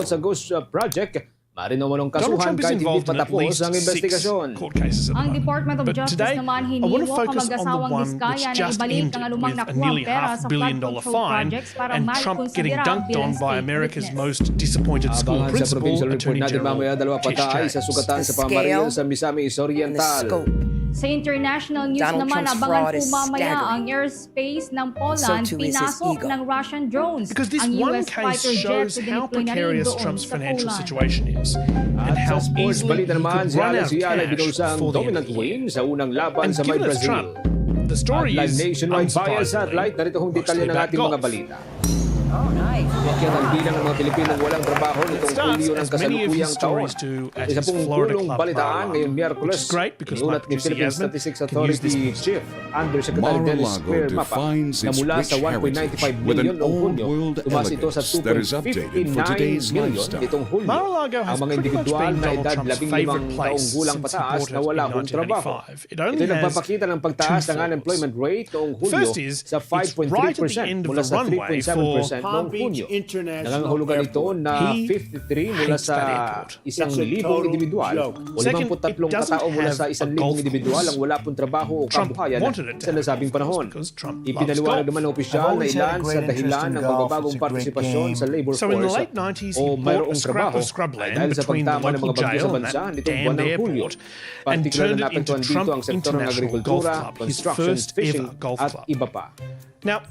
sa Ghost Project, marino manong kasuhan kahit hindi patapos ang investigasyon. Ang Department of Justice naman hiniwo ang mag-asawang Diskaya na ibalik ang alumang nakuwang pera sa flood control projects para maikonsidera bilang state witness. Abangan sa provincial report natin mamaya dalawa patay sa sugatan sa pamaril sa Misamis Oriental. Sa international news naman, abangan po mamaya ang airspace ng Poland pinasok ng Russian drones. Because this ang one US case fighter jet shows how dineploy na rin precarious doon Trump's sa financial Poland. situation is, and At how sa sports easily he balita naman, could si run Alex out of Viala cash binulsang for the end of dominant the year. win sa unang laban And sa may given it's Brazil. Trump, the story At live is nationwide bias satellite, unsurprisingly narito kong detalye mostly ng about ating mga golf. balita. Umakyat ang bilang ng mga Pilipinong walang trabaho nitong Hulyo ng kasalukuyang taon. Isa pong pulong balitaan ngayong Miyerkules. Inulat ni Philippine Statistics Authority Chief Undersecretary Dennis Square Mapa na mula sa 1.95 million noong Hunyo, tumaas ito sa 2.59 million nitong Hulyo. Ang mga individual na edad 15 taong gulang pataas na wala akong trabaho. Ito nagpapakita ng pagtaas ng unemployment rate noong Hulyo sa 5.3% mula sa 3.7% noong Hunyo. Nangangahulugan ito na 53 mula sa 1,000 individual o 53 katao mula sa 1,000 individual ang wala pong trabaho o kabuhayan sa nasabing panahon. Ipinaliwanag naman ng opisyal na ilan sa dahilan ng magbabagong partisipasyon sa labor force o mayroong trabaho ay dahil sa pagtama ng mga bagyo sa bansa nitong buwan ng Hulyo. Partikular na napektuhan dito ang sektor ng agrikultura, construction, fishing at iba pa. Now,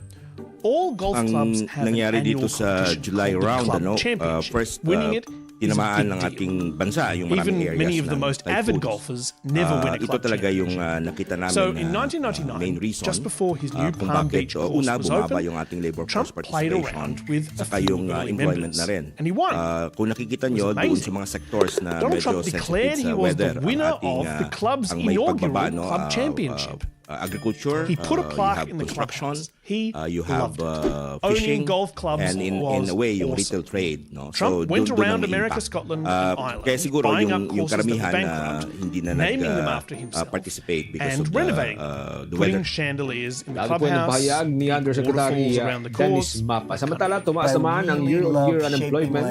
all golf clubs have nangyari an dito annual sa competition July called the round, Club Championship. first Winning it is a tinamaan big ng deal. ating bansa yung Even maraming areas many of the ng most typhoons. avid golfers never win a Ito club talaga yung championship. nakita namin So na in 1999, main reason just before his new kung Palm bakit Beach course una was bumaba open, yung ating labor Trump force played participation around with a saka few yung early employment members, na rin. and he won. Kung nakikita It nyo was doon amazing. sa mga sectors na Donald medyo Trump declared sensitive he sa was weather the winner ang ating of the club's ang may inaugural pagbaba, club championship. Agriculture, He put a you plaque have in the construction, clubhouse. He you have loved it. fishing, Owning golf clubs and in was a way yung awesome. retail trade. No? Trump went around America, Scotland, and Ireland, Kaya siguro buying up yung courses that were karamihan na bankrupt, hindi na naming them after himself, participate because and of renovating the putting weather. chandeliers in the Lalo po yung clubhouse, pahayag ni Undersecretary waterfalls around the Dennis course. Mapa. Samantala, tumaas naman ang year-on-year unemployment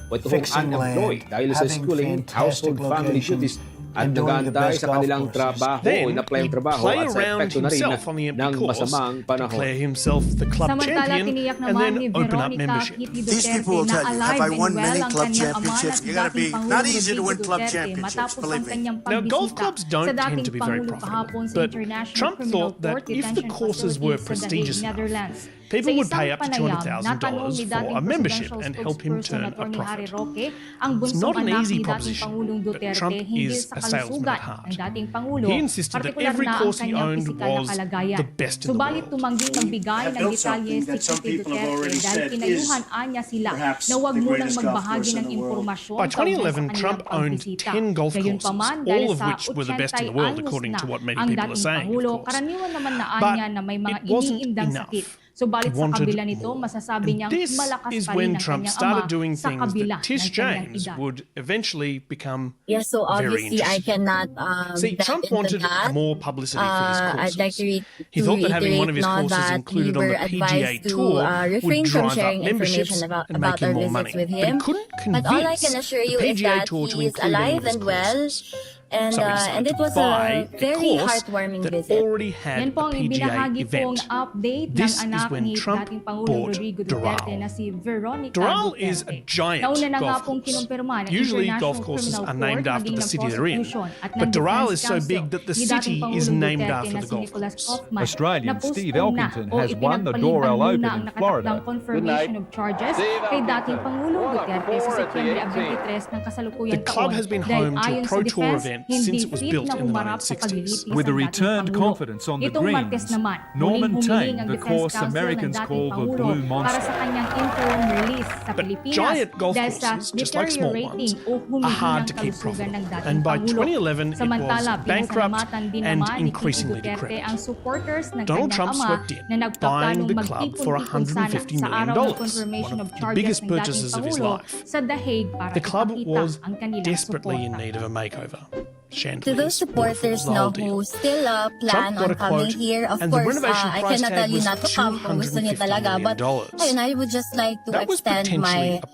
o itong unemployed dahil sa schooling, household family duties at nag-aantay sa kanilang trabaho, Then in-apply ang he'd trabaho play at sa around epekto na rin himself on the empty ng course, masamang panahon. declare himself the club Samantala, champion, tiniyak and naman then ni open up Veronica membership. Kitty These Duterte people will na tell you, alive have I and won well many ang club kanyang ama championships? na You gotta dating be Pangulong not easy to Rodrigo win club Duterte championships, matapos ang believe me. kanyang Now, golf pagbisita clubs don't sa tend dating to be very Pangulo kahapon profitable, sa but International Trump Criminal thought that Court if the Detention courses were Facility sa The prestigious Hague, enough, Netherlands. people Sa would isang pay up to panayam, $200,000 natanong ni for dating a membership presidential and help him spokesperson turn a Attorney Harry profit. Roque, ang It's bunsong not an anak easy ni dating proposition, Pangulong but Duterte Trump hindi is sa a salesman kalusugan at heart. ng dating Pangulo, He insisted that partikular every na ang course he kanyang owned pisikal na was kalagayan. the best in the Subalit world. tumangging nagbigay ng detalye si Kitty Duterte dahil pinayuhan anya sila na huwag munang magbahagi ng impormasyon By tungkol sa 2011, kanilang Trump owned pagbisita. 10 golf courses, Gayunpaman, all dahil of sa which were the best in the world, 80 according to anyos what many na ang people are dating saying, of Pangulo, course. karaniwan naman na But anya na may mga it wasn't iniindang enough. sakit. Subalit He sa wanted kabila nito, more. masasabi And niyang this malakas is pa rin when ang Trump kanyang started ama doing sa things kabila that Tish ng kanyang James edad. would eventually become Yeah, so very obviously I interesting. cannot See, dive Trump into wanted that. more publicity for his courses. I'd like to, He thought that having one of his reiterate now courses that included we on were the PGA advised to Tour would refrain from drive up sharing memberships information and make about him our more visits money. with But he him. couldn't But all I convince can assure the you is PGA that Tour to he is include him alive in his and well. courses. And, So he decided and it to was buy a very course heartwarming that visit. already had Yan po a ang PGA ibinahagi pong event. update This ng is anak when ni Trump dating Pangulong bought Rodrigo Duterte Doral. na si Veronica Doral Duterte. is a giant Nauna na nga golf pong course. kinumpirma ng Usually International golf courses Criminal are Court, named after maging the ng city they're in. prosecution at But ng Doral Defense is so Counsel big that the ni dating city is Pangulong named Duterte after na the si golf Nicholas course. Kaufman, Australian na Steve postpone na Elkington o has won the Doral ipinagpalitan Open muna ang in nakatakdang Florida. confirmation of charges kay dating Pangulong Duterte sa Setyembre 23 ng kasalukuyang The club taon has been dahil home to a ayon Pro sa Tour defense, event hindi since it was fit built na in the humarap sa 1960s. paglilitis With ng a dating returned Pangulo. confidence on the Itong Martes greens, naman, Norman muling humiling Tang, ang the Defense course Counsel ng Americans dating call the Pangulo Blue para sa Monster. kanyang interim release sa But Pilipinas giant golf dahil sa courses, just like small deteriorating ones, o are humihing hard ng to keep kalusugan ng profitable. dating And by Pangulo. 2011, it Samantala, was bankrupt pinasalamatan din and naman ni Kitty increasingly Duterte decrepit. ang supporters ng Donald kanyang Trump ama swept in, na buying nagpaplanong the club for magtipon-tipon sana $150 sa araw ng million, confirmation one of of the charges biggest ng dating purchases of his Pangulo life. sa The Hague para The club ipakita was ang kanilang desperately in suporta. need of a makeover. To those supporters now who still plan on coming here, of course, I cannot tell you not to come kung gusto niyo talaga. But ayun, I would just like to extend my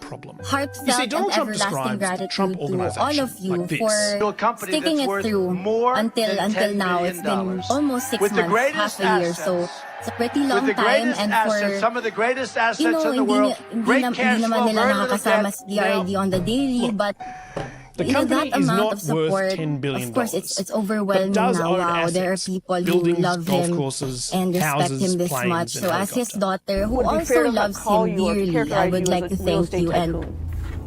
heartfelt and everlasting gratitude to all of you for sticking it through until now. It's been almost 6 months, half a year. So it's a pretty long time, and for some of the greatest assets you know, in the world, hindi naman nila nakakasama sa DRD on the daily, but The company that is amount not of support, worth $10 billion. of course, it's overwhelming does now. own Wow, there are assets, people who buildings, love golf him courses, and respect houses, him this planes, much. and So as his helicopter. daughter, who also loves him dearly, I would like to thank you and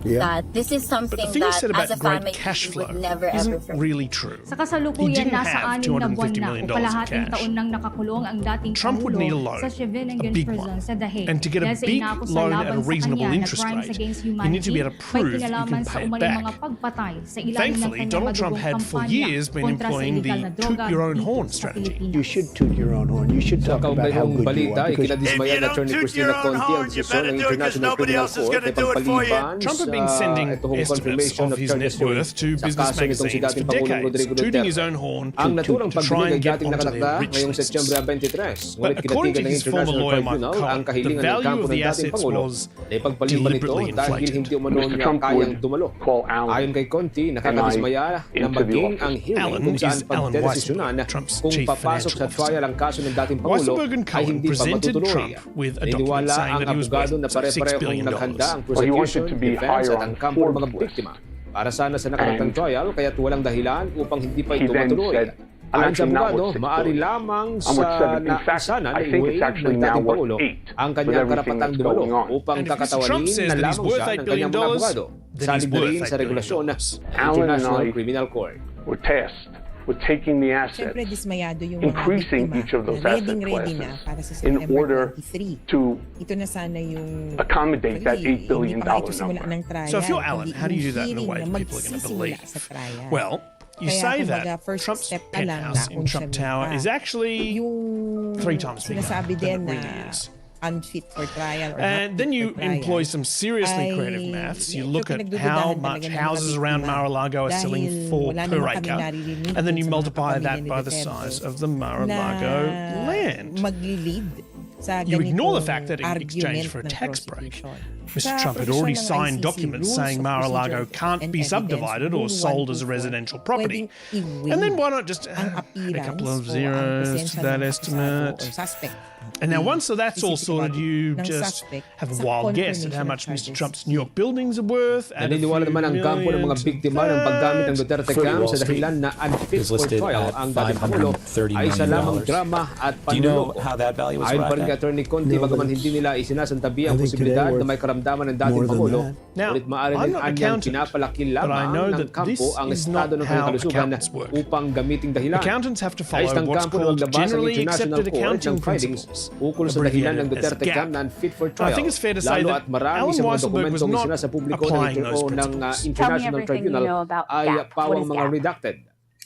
that this is something But the thing you that said about as a great family cash we flow would never ever isn't forget. really true. Sa He kasalukuyan, didn't nasa have 6 na buwan $250 na million o of kalahating cash. taon nang nakakulong ang dating Trump would need a loan, sa Scheveningen a big prison one. sa The Hague. And to get a Dahil sa big inako sa loan laban at a sa reasonable kanya na interest crimes rate, against you need to be able to may prove you kinalaman can sa pay it umaling back. mga pagpatay sa ilalim ng Thankfully, kanyang Donald Trump madugong had for kampanya years been kontra sa employing the illegal na droga toot-your-own-horn dito sa strategy. Pilipinas. You should toot your own horn. You should Sa talk about how kaugnayong good you balita, are. Because ikinadismaya na Attorney Cristina Conti ang desisyon ng International Criminal Court na pagpaliban Trump had been sending estimates of his net worth to business magazines for decades, tooting his own horn ang naturang to try pagbigay and get dating onto nakalakda their rich ngayong lists. Setyembre 23. But according to his former lawyer, Mike ang Cohen, the kahilingan ng value kampo of ng the dating assets Pangulo was na ipagpaliban ito deliberately dahil inflated. hindi umano Mr. niya Trump kayang would dumalo. call Alan Ayon kay Conti, nakakadismaya na into the maging office. ang hearing Alan kung saan is Alan pagdedesisyonan Weissenberg, Trump's kung chief papasok sa financial trial ang kaso ng dating Pangulo Weissenberg and ay Cohen hindi pa presented matutuloy. Trump with a document Iniwala saying ang that he was abogado worth na $6 pare-parehong billion. naghanda ang Well, he wanted prosecution, to be defense higher at on ang kampo ng mga Forbes' biktima. Para sana sa nakaragtang trial, kaya't walang dahilan upang hindi pa He ito then matuloy. said, I'm Ayon sa actually not abogado, worth $6 maaari billion. lamang I'm worth sa 7. In fact, sana I na think it's iway actually ng now dating worth Pangulo 8 ang with kanyang everything karapatang that's dumalo going on. upang And if Mr. Trump kakatawanin says na that he's lamang worth siya $8 ng kanyang mga billion, abogado. then he's Sabi na worth rin $8 sa regulasyon ng billion. Alan and International I Criminal Court. We're tasked with taking the assets, Siyempre, dismayado yung mga increasing biktima each of those na asset ready na classes para sa in September order 23. to Ito na sana yung accommodate that $8 billion hindi pa nga ito simula number. ng trial, So if you're Alan, kundi how do you do yung that in a hearing way na people are going to magsisimula believe? sa trial. Well, you Kaya, say kumbaga, that first Trump's step pa lang penthouse in na Trump kung Tower siya is actually yung 3 times bigger sinasabi than din it na really is. unfit for trial or And not then fit you for trial, employ some seriously creative maths. You look at how much houses around Mar-a-Lago are selling for per acre, and then you multiply that by the size of the Mar-a-Lago land. You ignore the fact that in exchange for a tax break, Mr. Trump had already signed documents saying Mar-a-Lago can't be subdivided or sold as a residential property. And then why not just add a couple of zeros to that estimate? And now once that's all sorted, you just have a wild guess at how much Mr. Trump's New York buildings are worth. Add a few Naniniwala naman ang kampo ng mga millions biktima ng paggamit ng Duterte Fruit Cam Wall sa Street dahilan na unfit is for listed trial at ang dating Pangulo $530 ay isa lamang million. drama at Do you know panluloko. how that value was Ayon pa rin arrived kay at? Attorney Conti, No, bagaman but hindi nila isinasantabi ang I think posibilidad today na may karamdaman ng dating more than Pangulo, that. Now, ngunit maaari I'm rin not an anyang accountant, pinapalaki but I lamang know ng that kampo this ang is estado not ng how kalusugan accountants work. upang gamiting dahilan. Accountants have to Ayos follow ng what's kampo ng called maglabas ang generally International accepted Court accounting ng findings principles, ukol sa dahilan ng abbreviated as Duterte Cam GAAP. na unfit for I trial. think it's fair to say Lalo that at marami Alan sa mga Weissenberg was dokumentong not isinasa publiko applying ng those ng principles. International Tribunal ay pawang mga redacted.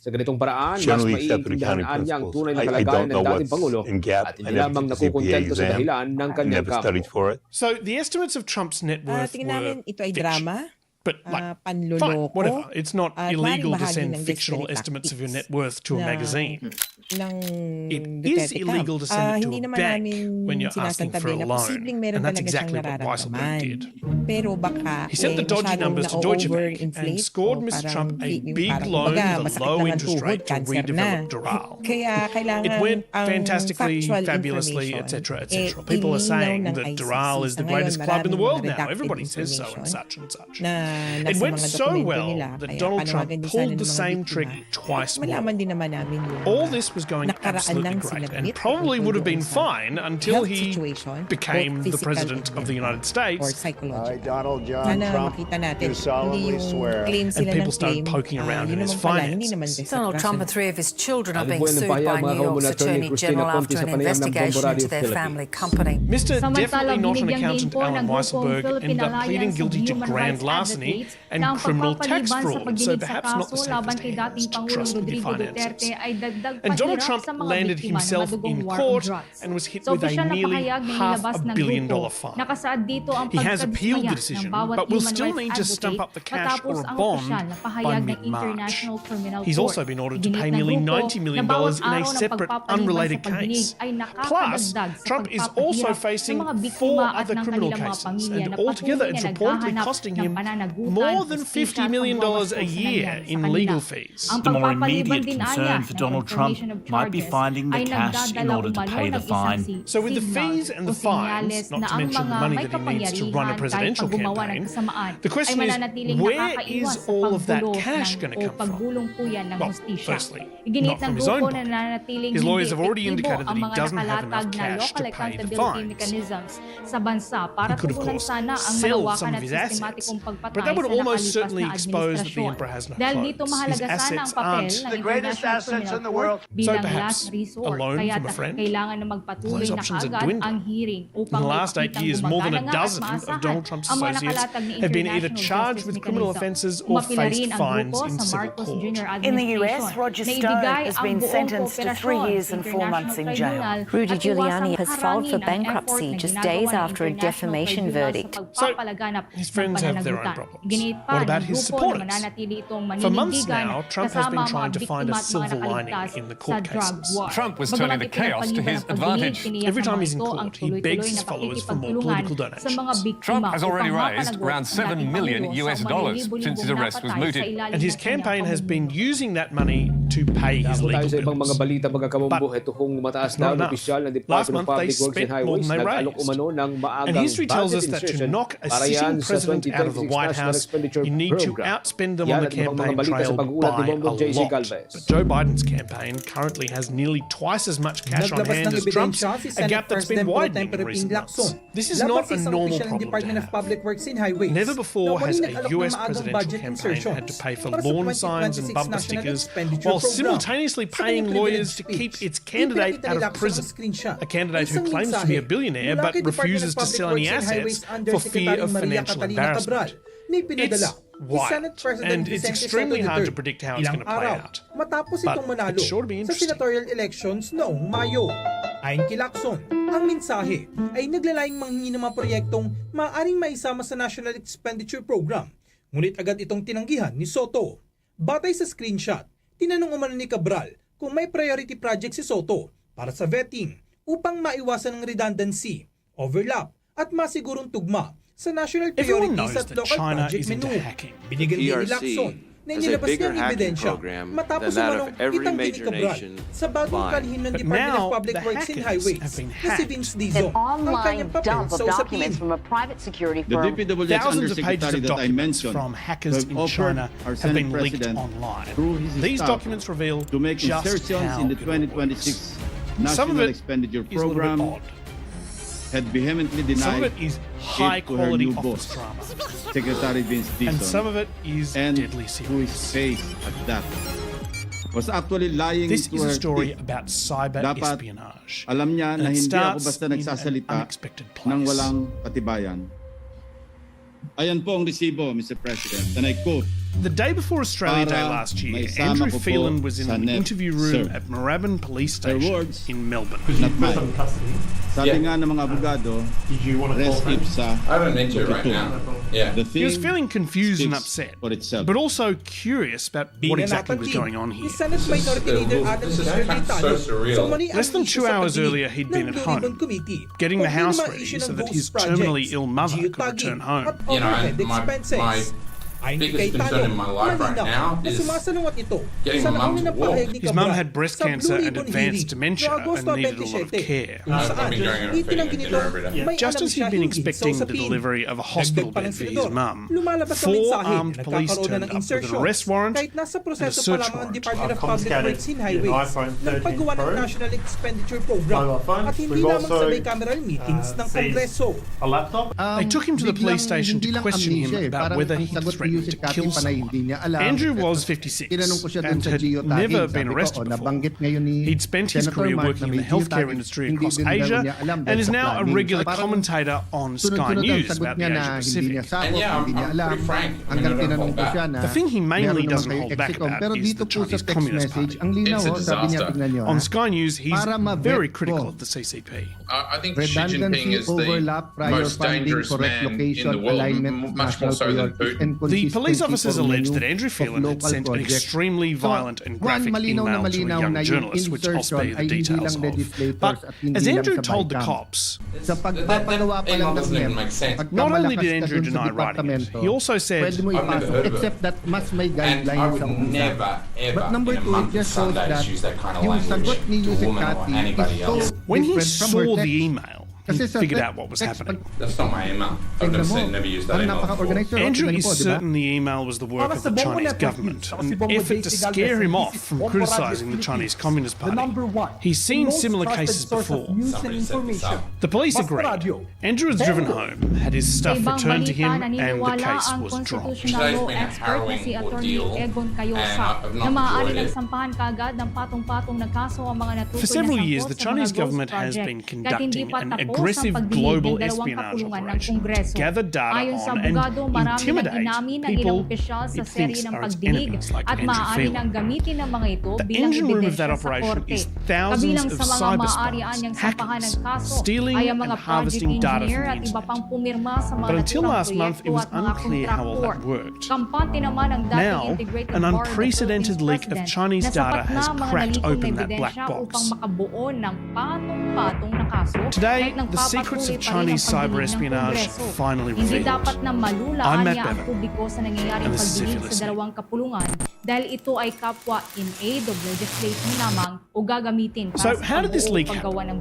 Sa ganitong paraan, mas Generally accepted maiintindihan accounting niya ang principles. tunay na I kalagayan don't ng know dating what's Pangulo in GAAP. at hindi I'd have lamang to take the nakukontento sa exam. dahilan ng I kanyang never kampo. studied for it. So the estimates of Trump's net worth tingnan were namin, ito ay fiction. drama, But like, fine, panloloko, whatever. It's not at illegal to maaaring bahagi send ng fictional desperate estimates of your net tactics worth to a na- magazine. ng It Duterte is Cam. illegal to send it to Hindi a naman bank namin when you're asking for sinasantabi a na posibleng loan. meron And that's talaga siyang exactly what Weissenberg nararamdaman. did. Pero baka He sent the dodgy masyadong numbers to Deutsche Bank and na-overinflate scored o Mr. parang Trump a yung big parang, loan kumbaga, with a masakit low lang ang interest tuhod, rate to cancer redevelop na. Doral. Kaya kailangan It went ang fantastically, factual fabulously, information, etc., etc. People are ilinaw saying ng that ICC. Doral is Sa the greatest ngayon, club in the world maraming now. redacted Everybody says so and information such and such. na It nasa went mga so dokumento well nila. that Kaya Donald Trump panawagan din sana pulled ng the mga same biktima. trick twice more. Malaman din naman namin yung All this was going nakaraan absolutely ng great sinabit and probably would have been tungkol doon sa fine until health he situation, became both the physical president and of the United or States I, psychological. Donald John Sana Trump, makita natin, do hindi solemnly yung swear claim and sila people ng started claim, poking around in yun his naman pala, hindi naman finances. Donald Trump and 3 of his children are being Alibuan ng sued by pahayag mga New York's kaumunang Attorney Attorney Cristina General Conti after sa an panayam ng Bombo investigation Radio into their Philippines. family company. Mr. Samantalang Definitely not an binigyang din accountant po ng Alan grupong Weissenberg ended Philippine up pleading Alliance guilty of to Human grand Rights larceny money and criminal tax fraud, so perhaps not the safest hands to trust with your finances. And Donald Trump landed himself in court and was hit with a nearly $500 million fine. He has appealed the decision, but will still need to stump up the cash or a bond by mid-March. He's also been ordered to pay nearly $90 million in a separate, unrelated case. Plus, Trump is also facing 4 other criminal cases, and altogether it's reportedly costing him more than $50 million a year in legal fees. The more immediate concern for Donald Trump might be finding the cash in order to pay the fine. So with the fees and the fines, not to mention the money that he needs to run a presidential campaign, the question is, where is all of that cash going to come from? Well, firstly, not from his own pocket. His lawyers have already indicated that he doesn't have enough cash to pay the fines. He could, of course, sell some of his assets, but that would almost certainly expose that the emperor has no clothes. His assets aren't the greatest assets in the world. So perhaps a loan from a friend? Those options are dwindling. In the last 8 years, more than a dozen of Donald Trump's associates have been either charged with criminal offences or faced fines in civil court. In the US, Roger Stone has been sentenced to 3 years and 4 months in jail. Rudy Giuliani has filed for bankruptcy just days after a defamation verdict. So, his friends have their own problems. What about his supporters? For months now, Trump has been trying to find a silver lining in the court cases. Trump was turning the chaos to his advantage. Every time he's in court, he begs his followers for more political donations. Trump has already raised around $7 million since his arrest was mooted. And his campaign has been using that money to pay his legal bills. But it's not enough. Last month they spent more than they raised. And history tells us that to knock a sitting president out of the White House, you need to outspend them on the campaign trail by a lot. But Joe Biden's campaign currently has nearly twice as much cash on hand as Trump's, a gap that's been widening in recent months. This is not a normal problem to have. Never before has a US presidential campaign had to pay for lawn signs and bumper stickers while simultaneously paying lawyers to keep its candidate out of prison. A candidate who claims to be a billionaire but refuses to sell any assets for fear of financial embarrassment. It's wild, and it's extremely hard to predict how it's going to play out. But it's sure to be interesting. Sa senatorial elections noong Mayo. Ayon kay Lacson, ang mensahe ay naglalayong manghingi ng mga proyektong maaaring maisama sa National Expenditure Program. Ngunit agad itong tinanggihan ni Soto. Batay sa screenshot, tinanong umano ni Cabral kung may priority project si Soto para sa vetting upang maiwasan ng redundancy, overlap at masigurong tugma sa national priorities at local project menu. Binigyan din ni Lacson na inilabas niyang ebidensya matapos umanong itanggi ni Cabral sa bagong kalihim ng Department of Public Works and Highways na si Vince Dizon ang kanyang papel sa usapin. Thousands of pages of documents from hackers in China have been leaked online. These documents reveal just how in the 2026 National Expenditure Program had vehemently denied some of it is high quality office drama. Secretary Vince Dizon, and some of it is deadly serious. Who his face at that was actually lying this to is her a story teeth. about cyber Dapat espionage. Alam niya na hindi ako basta nagsasalita ng walang patibayan. Ayan po ang resibo, Mr. President, and I quote, "The day before Australia Day last year, Andrew Phelan was in the interview room at Moorabbin Police Station in Melbourne." Sabi nga ng mga abogado, res ipsa. I don't need to right now. Yeah. He was feeling confused and upset, but also curious about what exactly was going on here. This is kind of so surreal. Less than 2 hours earlier, he'd been at home, getting the house ready so that his terminally ill mother could return home. You know, my biggest concern in my life right now is getting my mum to walk. His mum had breast cancer and advanced dementia and needed a lot of care. I've been going and feeding it to her every day. Just as he'd been expecting the delivery of a hospital bed for his mum, 4 armed police turned up with an arrest warrant and a search warrant. Department of Public Works and Highways nagpagawa ng National Expenditure Program at hindi lamang sa bicameral meetings ng Kongreso. They took him to the police station to question him about whether he threatened to kill someone. Andrew was 56 and had never been arrested before. He'd spent his career working in the healthcare industry across Asia and is now a regular commentator on Sky News about the Asia Pacific. And yeah, I'm pretty frank. I mean, I don't hold back. The thing he mainly doesn't hold back about is the Chinese Communist Party. It's a disaster. On Sky News, he's very critical of the CCP. I think Xi Jinping is the most dangerous man in the world, much more so than Putin. The police officers alleged that Andrew Phelan had sent an extremely violent and graphic email to a young journalist, which I'll spare you the details of. But as Andrew told the cops, that email doesn't even make sense. not only did Andrew deny writing it, he also said, I've never heard of it. And I would never, ever in a month of Sundays use that kind of language to a woman or anybody else. when he saw the email, he figured out what was happening. That's not my email. I'm going to say never use that email before. Andrew is certain the email was the work of the Chinese government, an effort to scare him off from criticising the Chinese Communist Party. He's seen similar cases before. The police agree. Andrew was driven home, had his stuff returned to him, and the case was dropped. Today's been a harrowing ordeal, and I've not enjoyed it. For several years, the Chinese government has been conducting an aggressive global espionage operation to gather data on and intimidate people it thinks are its enemies, like Andrew Phelan. The engine room of that operation is thousands of cyber spies, hackers, stealing and harvesting data from the internet. But until last month, it was unclear how all that worked. Now, an unprecedented leak of Chinese data has cracked open that black box. Today, the secrets of Chinese cyber espionage finally revealed. I'm Matt Bevan, and this is If You're Listening. So how did this leak happen?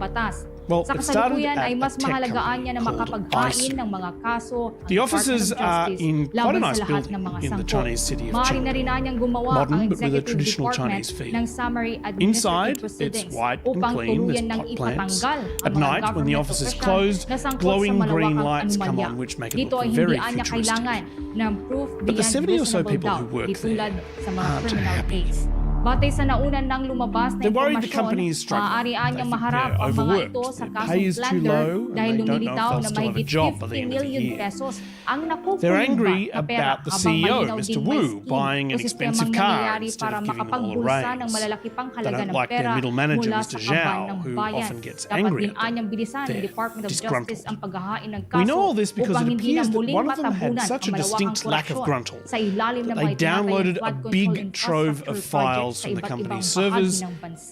Well, it started at a tech company called iSUN. The offices are in quite a nice building in the Chinese city of Chengdu. Modern, but with a traditional Chinese feel. Inside, it's white and clean, there's pot plants. At night, when the office is closed, glowing green lights come on, which make it look very futuristic. But the 70 or so people who work there aren't happy. They're worried the company is struggling. They think they're overworked, their pay is too low, and they don't know if they'll still have a job by the end of the year. They're angry about the CEO, Mr. Wu, buying an expensive car instead of giving them all a raise. They don't like their middle manager, Mr. Zhao, who often gets angry at them. They're disgruntled. We know all this because it appears that one of them had such a distinct lack of gruntle that they downloaded a big trove of files from the company's servers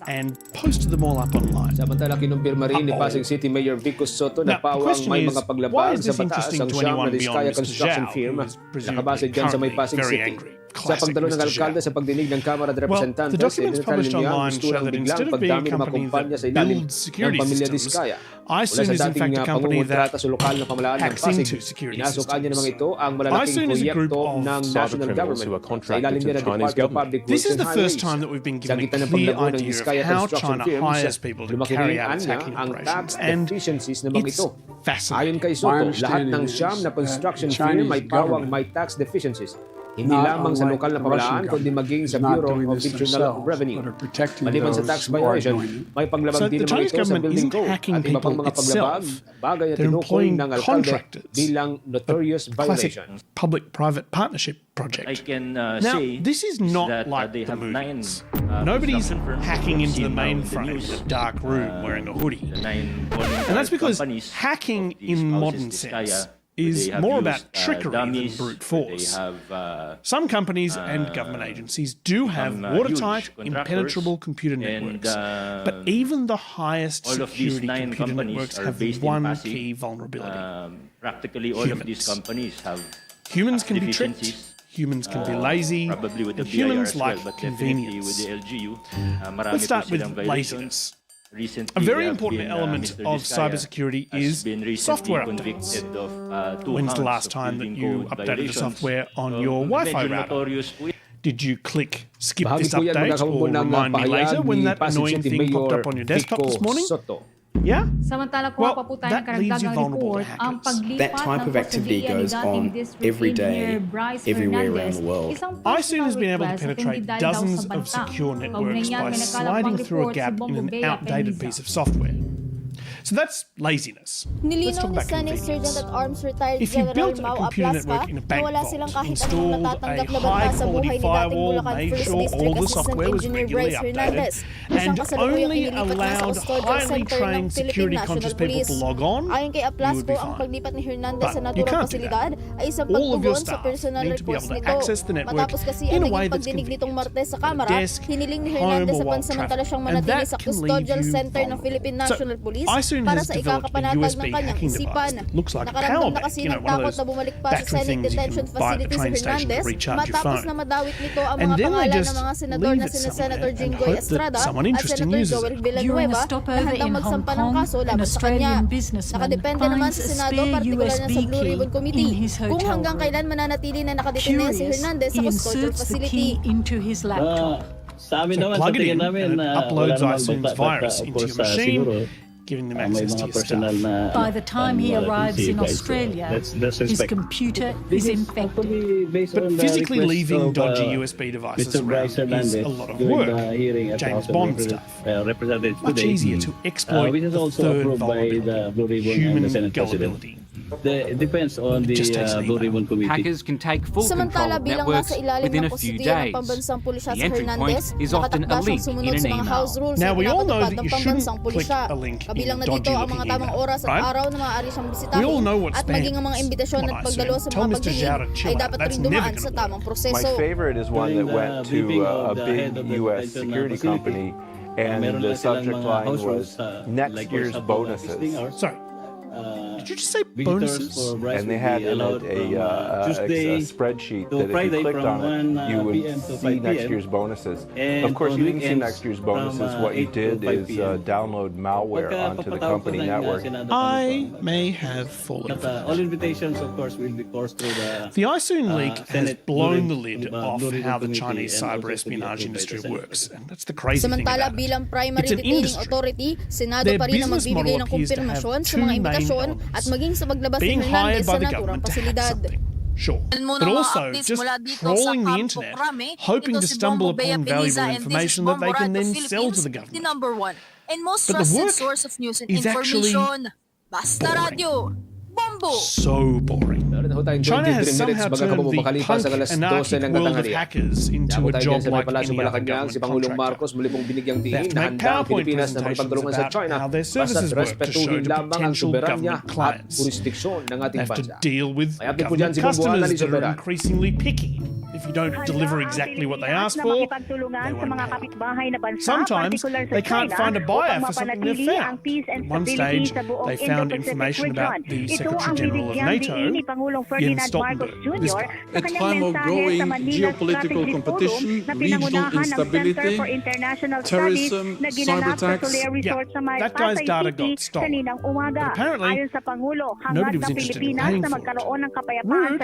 and posted them all up online. Samantala kinumpirma rin ni Pasig City Mayor Vico Soto na pawang may mga paglabag sa batas ang siyang na Diskaya Construction Firm na nakabase dyan sa may Pasig City. Sa pagdalo ng alkalde sa pagdinig ng Kamara de Representantes, published online show that instead of being a company that builds security systems, iSUN is in fact a company that hacks into security systems. iSUN is a group of national government who are contracted to the Chinese government. This is the first time that we've been given a clear idea of how China hires people to carry out its hacking operations, and it's fascinating. Ayon kay Soto, lahat ng siyam na construction firm may gawang may tax deficiencies. Hindi lamang sa lokal na pamahalaan, kundi maging sa Bureau of Internal Revenue. Maliban sa tax violation, may paglabag din naman ito sa building code at iba pang mga paglabag, bagay na tinukoy ng alkalde bilang notorious violation. Public-private partnership project. Now, this is not like the movies. Nobody's hacking into the mainframe in a dark room wearing a hoodie. And that's because hacking in modern sense is more about trickery than brute force. Some companies and government agencies do have watertight, impenetrable computer networks, but even the highest security computer networks have one key vulnerability. Practically all of these companies have humans can be tricked. Humans can be lazy, but humans like convenience. Let's start with laziness. A very important element of cybersecurity is software updates. When's the last time that you updated the software on your Wi-Fi router? Did you click skip this update or remind me later when that annoying thing popped up on your desktop this morning? Yeah? Samantala kuha pa po tayo ng karagdagang report ang paglipat ng custodian ni dating district engineer Bryce Hernandez. iSoon has been able to penetrate dozens of secure networks by sliding through a gap in an outdated piece of software. So that's laziness. Let's talk about convenience. If you built a computer network in a bank vault, installed a high-quality firewall, made sure all the software was regularly updated, and only allowed highly trained security-conscious people to log on, you would be fine. But you can't do that. All of your staff need to be able to access the network in a way that's convenient. At a desk, home, or while traveling. And that can leave you vulnerable. So, iSoon has developed a USB hacking device that looks like a power bank, one of those battery things you can buy at the train station to recharge your phone. And then they just leave it somewhere and hope that someone interesting uses it. During a stopover in Hong Kong, an Australian businessman finds a spare USB key in his hotel room. Curious, he inserts the key into his laptop. So plug it in and it uploads iSoon's virus into your machine, giving them access to your stuff. By the time he arrives in Australia, his computer is infected. But physically leaving dodgy USB devices around is a lot of work. James Bond stuff. Much easier to exploit the third vulnerability, human gullibility. It depends on the Blue Ribbon Committee. Hackers can take full control of networks within a few days. The entry point is often a link in an email. Now, we all know that you shouldn't click a link in a dodgy-looking email, right? We all know what spam is. Tell Mr. Zhao to chill out. That's never going to work. My favorite is one that went to a big U.S. security company, and the subject line was next year's bonuses. Sorry. Did you just say bonuses? And they had in it a spreadsheet that if you clicked on it, you would see next year's bonuses. Of course, you didn't see next year's bonuses. What you did is download malware onto the company network. I may have fallen for that. All invitations, of course, will be coursed through the iSoon leak has blown the lid off how the Chinese cyber espionage industry works. And that's the crazy thing about it. It's an industry. Their business model appears to have two main goals. Being hired by the government to hack something, sure, but also just trawling the internet, hoping to stumble upon valuable information that they can then sell to the government. But the work is actually boring. So boring. China has somehow turned the punk anarchic world of hackers into a job like any other government contractor. They have to make PowerPoint presentations about how their services work to show to potential government clients. They have to deal with government customers that are increasingly picky. If you don't deliver exactly what they ask for, they won't pay. Sometimes they can't find a buyer for something they've found. At one stage, they found information about the Secretary General of NATO, Jens Stoltenberg. A time of growing geopolitical competition, regional instability, terrorism, cyber attacks. Yeah, that guy's data got stolen. But apparently, nobody was interested in paying for it. Rude.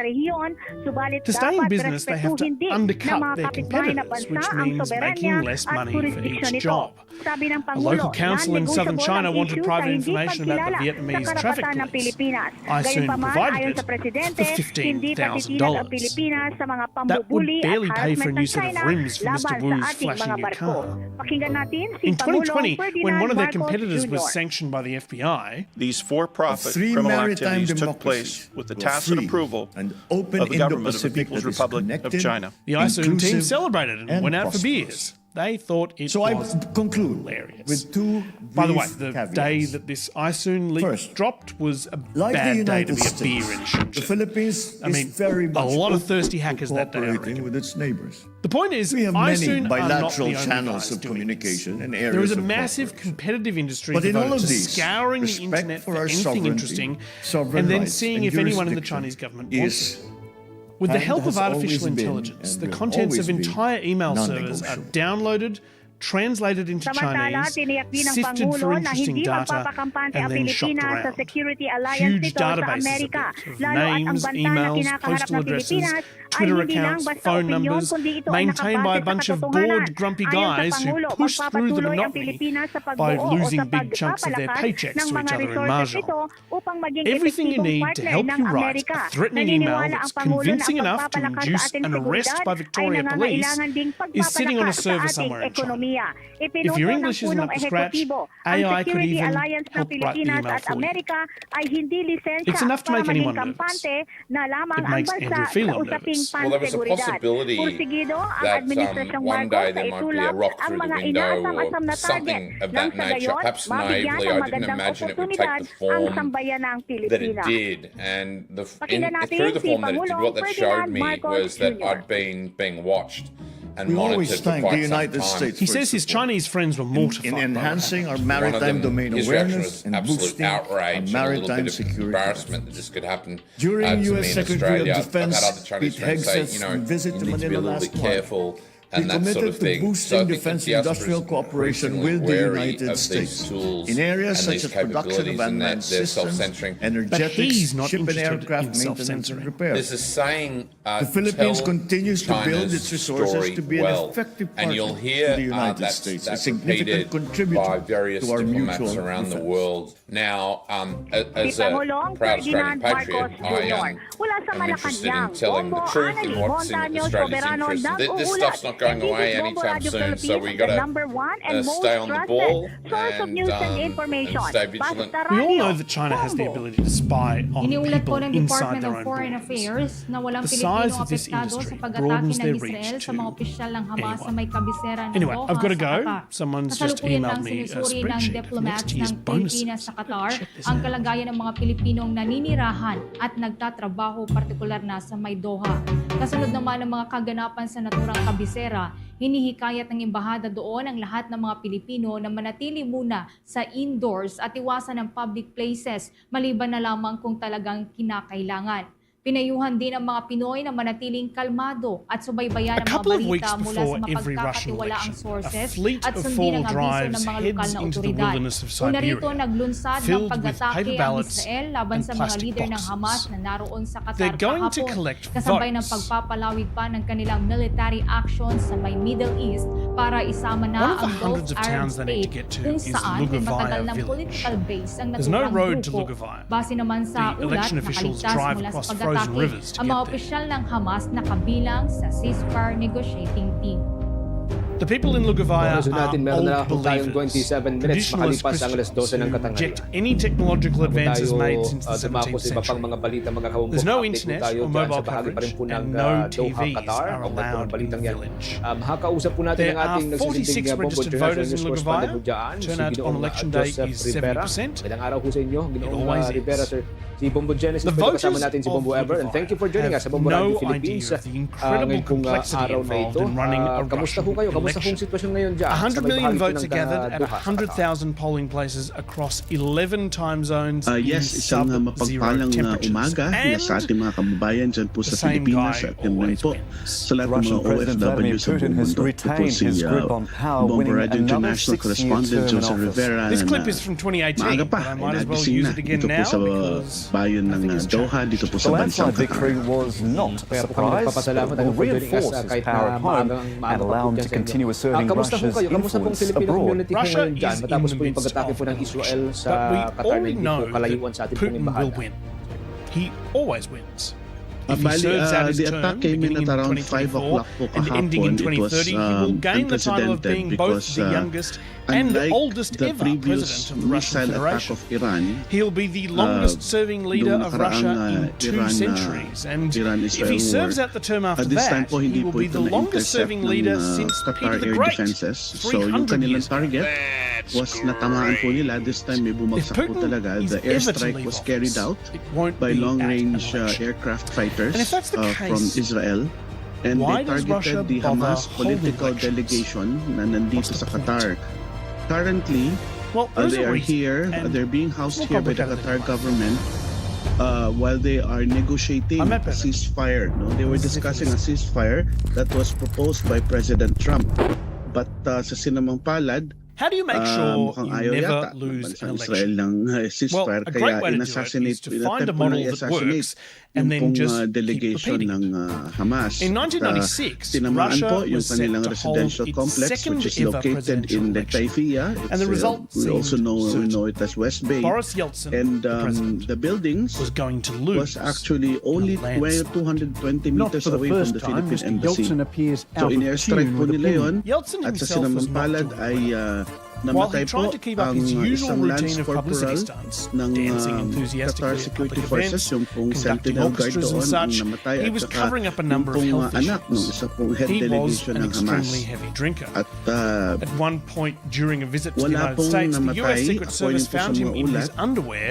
To stay in business, they have to undercut their competitors, which means making less money for each job. A local council in southern China wanted private information about the Vietnamese traffic police. iSoon provided it for $15,000. That would barely pay for a new set of rims for Mr. Wu's flashy new car. In 2020, when one of their competitors was sanctioned by the FBI, these for-profit criminal activities took place with the tacit approval of the government of the People's Republic of China. The iSoon team celebrated and went out for beers. They thought it was hilarious. With two By the way, the day that this iSoon leak dropped was a bad day to be a beer in Shenzhen. The Philippines I mean, a lot of thirsty hackers that day. With its neighbors. The point is, we have many iSoon bilateral are not the channels of communication and areas There is a of massive competitive industry But in all devoted of to these, scouring the internet for anything interesting and then seeing if anyone in the Chinese government wants it. With the help of artificial intelligence, the contents of entire email servers are downloaded, translated into Chinese, sifted for interesting data, and then shopped around. Huge databases of names, emails, postal addresses, Twitter accounts, phone numbers, maintained by a bunch of bored, grumpy guys who push through the monotony by losing big chunks of their paychecks to each other in mahjong. Everything you need to help you write a threatening email that's convincing enough to induce an arrest by Victoria Police is sitting on a server somewhere in China. If your English isn't up to scratch, AI could even help write the email for you. It's enough to make anyone nervous. It makes Andrew Phelan nervous. Well, there was a possibility that one day there might be a rock through the window or something of that nature. Perhaps naively, I didn't imagine it would take the form that it did. And through the form that it did, what that showed me was that I'd been being watched and monitored for quite some time. He says his Chinese friends were mortified in enhancing our maritime domain awareness and boosting our maritime security. Embarrassment that this could happen during to U.S. me in Secretary Australia. of Defense I've had other Chinese Pete friends say, Hegseth's visit you to need to be a Manila little bit last careful month. and that sort of thing. Boosting defense industrial cooperation with the United States in areas such as production of unmanned systems, energetics, ship and aircraft maintenance and repair. This is saying the Philippines continues to build its resources to be an effective partner to the United States, a significant contributor by various to our diplomats mutual around the defense. world. Now, as a proud Australian patriot, I am interested in telling the truth and what's in Australia's interest. This stuff's not going away anytime soon, so we got to stay on the ball and stay vigilant. We all know that China has the ability to spy on people inside their own borders. The size of this industry broadens their reach to anyone. Anyway, I've got to go. Someone's just emailed me a spreadsheet of next year's bonuses. Qatar ang kalagayan ng mga Pilipinong naninirahan at nagtatrabaho partikular na sa may Doha. Kasunod naman ng mga kaganapan sa naturang kabisera, hinihikayat ng embahada doon ang lahat ng mga Pilipino na manatili muna sa indoors at iwasan ng public places maliban na lamang kung talagang kinakailangan. Pinayuhan din ang mga Pinoy na manatiling kalmado at subaybayan ang mga balita mula sa mapagkakatiwalaang sources at sundin ang abiso ng mga lokal na otoridad. Una rito naglunsad ng pag-atake ang Israel laban sa mga lider ng Hamas na naroon sa Qatar kahapon, kasabay ng pagpapalawig pa ng kanilang military actions sa may Middle East para isama na ang Gulf Arab State kung saan may matagal ng political base ang naturang grupo. Base naman sa ulat, nakaligtas mula sa pag-atake ang mga opisyal ng Hamas na kabilang sa ceasefire negotiating team. The people in Lugavaya are old believers, 27 minutes traditionalist makalipas ang alas 12 ng Christians who katanghalian. reject any technological advances made since the Dumako 17th sa iba pang century. mga balita mga kahumpok. There's no Update internet tayo or dyan mobile sa bahagi pa rin po coverage, ng and no Doha, TVs Qatar. are allowed in the balitang yan. village. Hakausap po natin There ang ating are nagsisilbing 46 Bombo registered International voters in News Correspondent Lugavaya. po dyan, si Turnout on Ginoong election day Joseph is Rivera. 70%. Magandang araw po sa inyo, It Ginoong always Rivera, is. sir. Si Bombo Genesis The po kasama voters natin si of Bombo Ever, and thank you for joining us sa Bombo no Radio Philippines. idea of the incredible Ngayon pong complexity araw na involved ito. in running a Kamusta po Russian kayo? Kamusta pong election. sitwasyon ngayon dyan? 100 million votes are gathered at 100,000 polling places across 11 time zones yes, in isang sub-zero mapagpalang temperatures. umaga And sa ating mga kababayan dyan po sa the same Pilipinas guy at naman po sa lahat ng mga OFW sa buong mundo. Ito po si Bombo Radio International Correspondent Joseph Rivera This na clip is from 2018, maaga pa, but I might as well nagising use na it again dito po now sa because bayan ng Doha, dito po sa The bansang landslide victory was not a surprise, but will reinforce its power at home and allow him to continue asserting Russia's influence abroad. Russia is in the midst of Israel, but we all know that Putin will win. He always wins. If he serves out his the term, attack came in beginning at in around 5 o'clock 2024 po and ending in kahapon. It was 2030, he will gain the title of being both because the youngest and the oldest the ever previous president of the Russian missile attack Federation. of Iran, He'll be the longest-serving leader of Russia in 2 centuries, and if he serves out the term after that, he will be the longest-serving leader since Peter the Great, So yung 300 kanilang years target was natamaan po nila. This time may bumagsak po talaga. The airstrike was carried out by long-range aircraft fighters from Israel. And they targeted the Hamas political delegation na nandito sa Qatar. Currently, they are here. They're being housed here by the Qatar government while they are negotiating a ceasefire. No? They were discussing a ceasefire that was proposed by President Trump. But sa sinamang palad, How do you make sure mukhang you ayaw never yata lose ng an Israel election? ng ceasefire, a great kaya way to do it in-assassinate, is to find a model that works yung and then just keep delegation repeating it. ng Hamas. In 1996, tinamaan Russia po yung was set kanilang to hold residential its complex, second which is ever located presidential in election. Taifia. And the result we also seemed know it as West Bay. Boris Yeltsin, and the president, the buildings was going to lose. was actually only 220 meters away from the Philippine Embassy. So in airstrike po nila yun, Yeltsin at sa himself was not sinamampalad doing ay While he namatay po tried to keep up ang his usual isang Lance routine of publicity Corporal stunts, ng dancing Qatar enthusiastically at Security public Forces, events, yung pong conducting Sentinel Guard orchestras and doon such, ang namatay, he at was saka covering up a number of yung health pong anak ng issues. isa pong head He was delegation an ng Hamas. extremely heavy drinker. At At one point during a visit to the wala United pong States, the namatay, US Secret Service according po sa found him mga in his ulat, underwear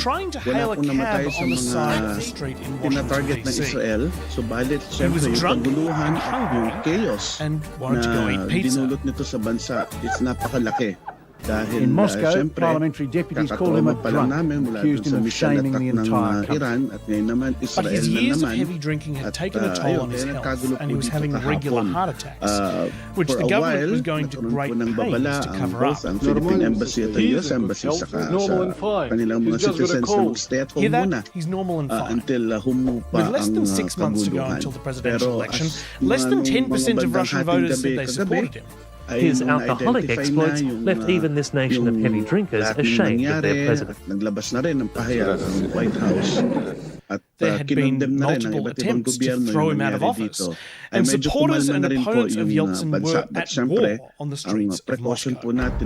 trying to wala hail a pong namatay cab sa on the mga side of the street in Washington, tinatarget ng D.C. Israel. Subalit, He was siyempre, yung drunk kaguluhan and at hungry yung chaos and wanted to go eat na pizza. dinulot nito sa bansa is napakalaki. Dahil In Moscow, siyempre, parliamentary deputies call him a kakatrauma pa lang drunk, namin mula accused dun sa him of missile shaming attack the ng entire country. Iran, at ngayon naman But Israel his na years of naman. heavy drinking had taken a At, toll on his kaya health, nagkagulo and po he was dito having regular kahapon. heart attacks, which For the a government while, was going to nagkaroon great po ng pains babala to ang cover both up. ang Philippine Embassy at ang US Embassy sa kanilang mga citizens na mag-stay at home Hear muna that? He's normal and fine. until humupa With less than ang 6 months to go kaguluhan. until the presidential Pero election, as less than mga 10% of Russian bandang voters said they hating supported him. His alcoholic exploits left even this nation of heavy drinkers ashamed of their president. Naglabas na rin ang pahayag ng White House. At There had been multiple attempts to throw him out of office, and supporters and opponents of Yeltsin were at war on the streets of Moscow.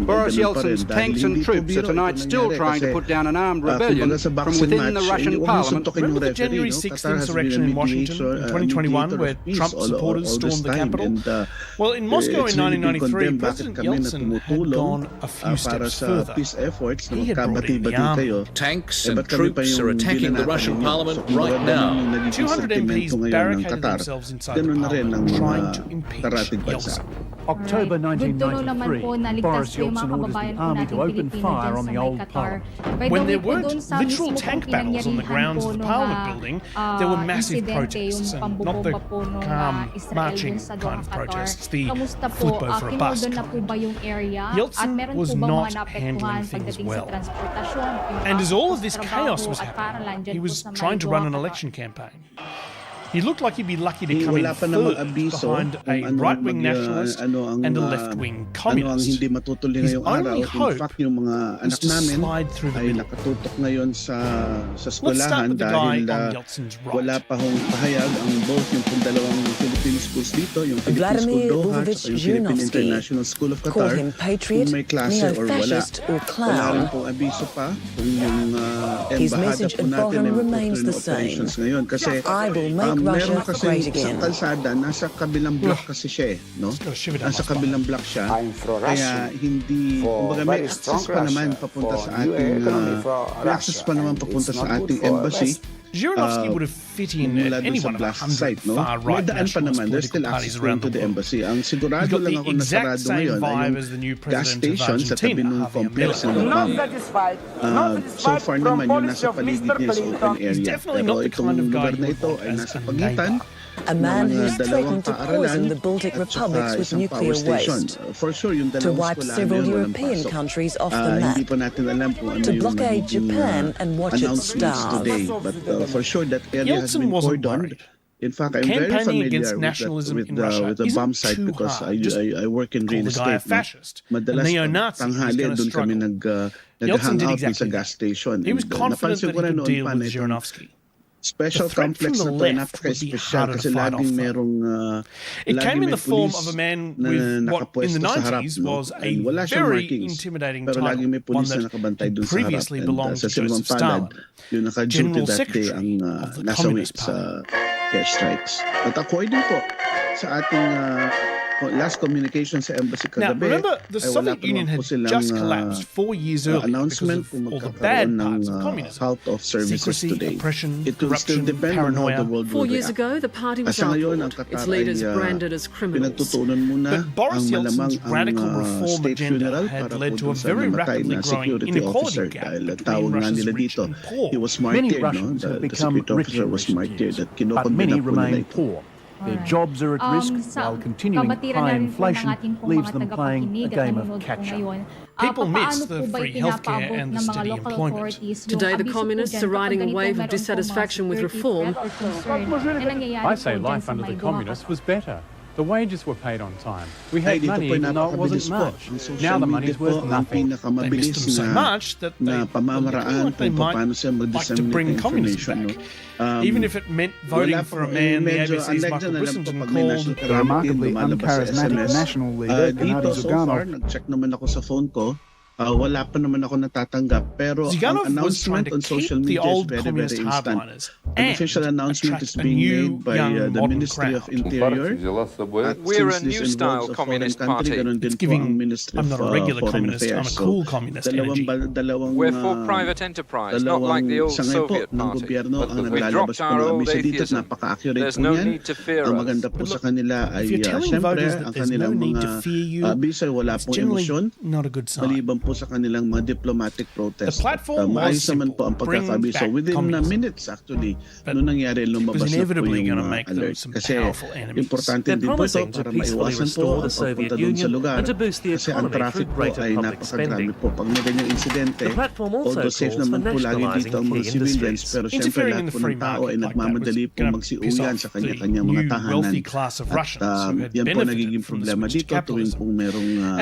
Boris Yeltsin's tanks and troops are tonight still trying to put down an armed rebellion from within the Russian parliament. Remember the January 6th insurrection in Washington in 2021 where Trump supporters stormed the Capitol? Well, in Moscow in 1993, President Yeltsin had gone a few steps further. He had brought in the army. Tanks and troops are attacking the Russian parliament right now. 200 MPs barricaded themselves inside the parliament trying to impeach Yeltsin. October 1993, Boris Yeltsin orders the army to open fire on the old parliament. When there weren't literal tank battles on the grounds of the Parliament building, there were massive protests, and not the calm, marching kind of protests, the flip over a bus. Yeltsin was not handling things well. And as all of this chaos was happening, he was trying to run an election campaign. He looked like he'd be lucky to come in third behind a right-wing nationalist and a left-wing communist. His only hope was to slide through the middle. Let's start with the guy on Yeltsin's wala right. pa hong pahayag ang both yung dalawang Philippine schools dito, yung Philippine Vladimir School Doha at Vovich yung Philippine Zhirinovsky International School of called Qatar, him patriot, kung may klase or wala. neo-fascist or Wala rin clown. pong abiso pa kung yung His embahada message po at natin bottom ay remains the operations same. ngayon. Kasi I will make meron Russia kasi great sa again. kalsada, nasa kabilang block kasi siya no? Nasa kabilang block siya. Kaya hindi, kumbaga may access pa naman papunta sa ating may access pa naman papunta sa ating embassy. Zhirinovsky would have fit in at any one of 100 far-right nationalist political parties around the world. Ang He's sigurado got lang the ako na exact sarado same ngayon ay vibe yung as the new gas president of station sa tabi Argentina, ng Javier complex ng Milei. Obama. So far naman yung nasa paligid niya sa open area. definitely Pero not the itong kind of guy lugar you na would ito want ay as nasa a pagitan A man ng who's dalawang threatened to paaralan poison the Baltic at republics saka with isang power nuclear station. waste, For sure, yung to dalawang wipe eskwelahan several yun, walang European pasok. countries off the Hindi map, pa natin alam kung ano to yung blockade magiging, Japan and watch it announcements starve. today. But for sure, that area has Yeltsin been wasn't cordoned. worried. In fact, I'm very Campaigning familiar against with nationalism in the Russia bomb isn't site too because hard. Just I work in call real the guy a estate. fascist. A Madalas neo-Nazi who's tanghali going to doon kami struggle. Yeltsin nag-hang did out exactly sa that. gas station. He was And, confident napansin that ko he rin could noon deal pa with na itong Zhirinovsky. special The threat complex from na the to left would be napaka-special harder to kasi fight laging off, though. merong It laging came in may the form pulis of a man na with what in nakapwesto the sa harap, 90s no? was a And wala siyang very markings, intimidating pero title, laging may one pulis na that nakabantay had dun sa harap. previously And belonged sa to Joseph silbang palad, Stalin, yung naka-duty General that day Secretary ang of the nasawi Communist sa Party. airstrikes. At according po sa ating last communication sa embassy Now, kagabi, remember, the ay wala Soviet pa Union naman had po silang just collapsed 4 years earlier because announcement of kung all the bad magkakaroon parts of ng communism. halt of services Secrecy, today. oppression, It will still corruption, depend on how the paranoia. world 4 will years react. ago, the party was Asa ngayon, ang outlawed, Qatar its leaders ay, branded as criminals. pinagtutunan muna But Boris ang malamang Yeltsin's radical ang reform state agenda funeral had para led po to a dun sa very namatay rapidly na growing security inequality officer gap dahil between tawag nga Russia's nila rich dito. and poor. He was Many martyred, no? Russians have The become security rich officer in was recent martyred years, at but kinokondena many po nila remain ito. poor. Their jobs are at risk, while continuing high inflation leaves them playing a game of catch-up. People miss the free healthcare and the steady employment. Today, the communists are riding a wave of dissatisfaction with reform. I say life under the communists was better. The wages were paid on time. We had money even though it wasn't much. Now the money's worth nothing. They missed them so much that they might like to bring communists back. Even if it meant voting for a man the ABC's Michael Brissenden called the remarkably uncharismatic national leader, dito so far, nag-check naman ako sa phone ko. Wala pa naman ako natatanggap, pero ang announcement on social media is very, very instant. An official announcement is being made by the Ministry of Interior. We're a new style communist party. It's giving, I'm not a regular communist, I'm a cool communist energy. We're for private enterprise, not like the old Soviet party. We've dropped our old atheism. There's no need to fear us. If you're telling voters that there's no need to fear you, it's generally not a good sign. Sa kanilang mga diplomatic protest. The platform was naman po ang pagkakabiso. Within minutes actually, nung nangyari lumabas na po yung alert. Kasi importante din po ito para maiwasan po ang pagpunta doon sa lugar. Kasi ang traffic po ay napakagrami po. Pag may ganyang insidente, although safe naman po lagi dito ang mga civilians, pero syempre lahat po ng tao ay nagmamadali po magsiuyan sa kanya-kanyang mga tahanan. At yan po nagiging problema dito tuwing kung merong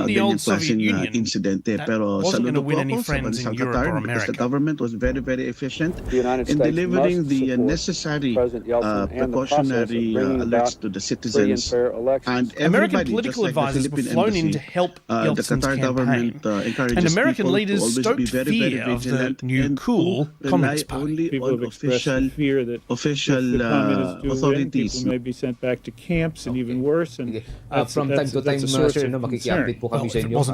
ganyang klaseng incident. Pero saludo po ako sa bansang Qatar because the government was very, very efficient in delivering the necessary precautionary alerts to the citizens. And American political advisors were flown in to help Yeltsin's campaign. And American leaders stoked fear of the new cool Communist Party. People have expressed fear that official authorities may be sent back to camps and even worse. And from time to time, sir, makikipit po kami sa inyo.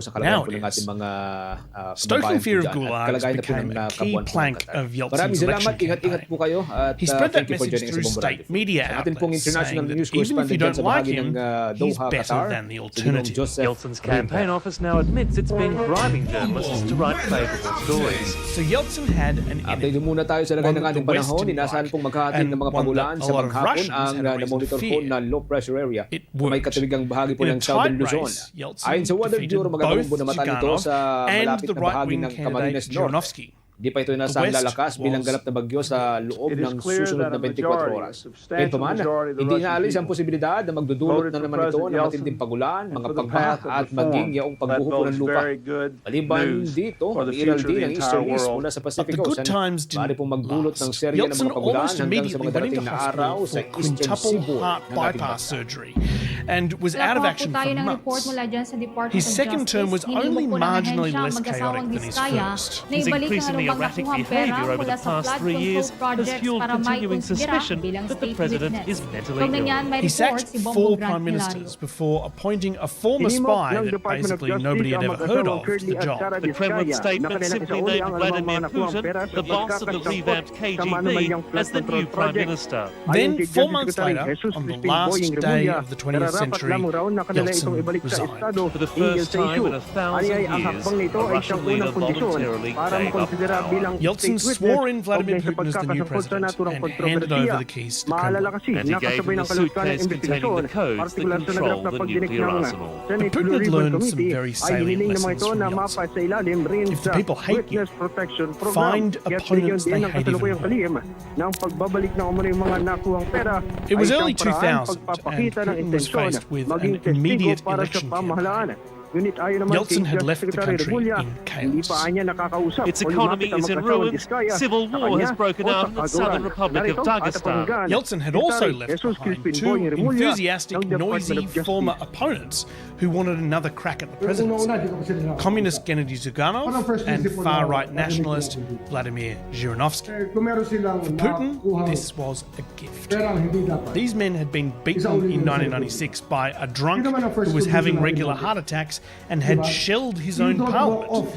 Now it is. Stoking fear of gulags became a key plank of Yeltsin's election campaign. He spread that message through state media outlets, saying that even if you don't like him, he's better than the alternative. Yeltsin's campaign office now admits it's been bribing journalists to write favourable stories. So Yeltsin had an enemy. Update muna tayo sa lagay ng ating panahon. Inasahan pong maghahatid ng mga pagulan sa maghapon ang na-monitor po na low pressure area. May katiwigang bahagi po ng Southern Luzon. Ayon sa Weather Bureau, magandang bunamatan ito sa malapit na bahagi ng Camarines North. Di pa ito inaasang lalakas bilang ganap na bagyo sa loob ng susunod na 24 oras. Kahit paman, hindi inaalis ang posibilidad na magdudulot na naman ito ng matinding pagulan, mga pagbaha at maging yaong pagbuho ng lupa. Maliban dito, umiiral din ang easterlies mula sa Pacific Ocean. Maaari pong magdulot ng serya ng mga pagulan hanggang sa mga darating na araw sa Eastern Cebu ng bypass surgery and was out of action for months. His second term was only marginally less chaotic than his first. His increasingly erratic behaviour over the past 3 years has fueled continuing suspicion that the president is mentally ill. He sacked 4 prime ministers before appointing a former spy that basically nobody had ever heard of to the job. The Kremlin statement simply named Vladimir Putin, the boss of the revamped KGB, as the new prime minister. Then, 4 months later, on the last day of the 20th century, Yeltsin resigned. For the first time in 1,000 years, a Russian leader voluntarily gave up. Yeltsin swore in Vladimir Putin as the new president and handed over the keys to Kremlin. And he gave him a suitcase containing the codes that control the nuclear arsenal. But Putin had learned some very salient lessons from Yeltsin. If the people hate you, find opponents they hate even more. It was early 2000 and Putin was faced with an immediate election campaign. Yeltsin had left the country in chaos. Its economy is in ruins. Civil war has broken out in the Southern Republic of Dagestan. Yeltsin had also left behind 2 enthusiastic, noisy former opponents who wanted another crack at the presidency. Communist Gennady Zyuganov and far-right nationalist Vladimir Zhirinovsky. For Putin, this was a gift. These men had been beaten in 1996 by a drunk who was having regular heart attacks and had shelled his own parliament.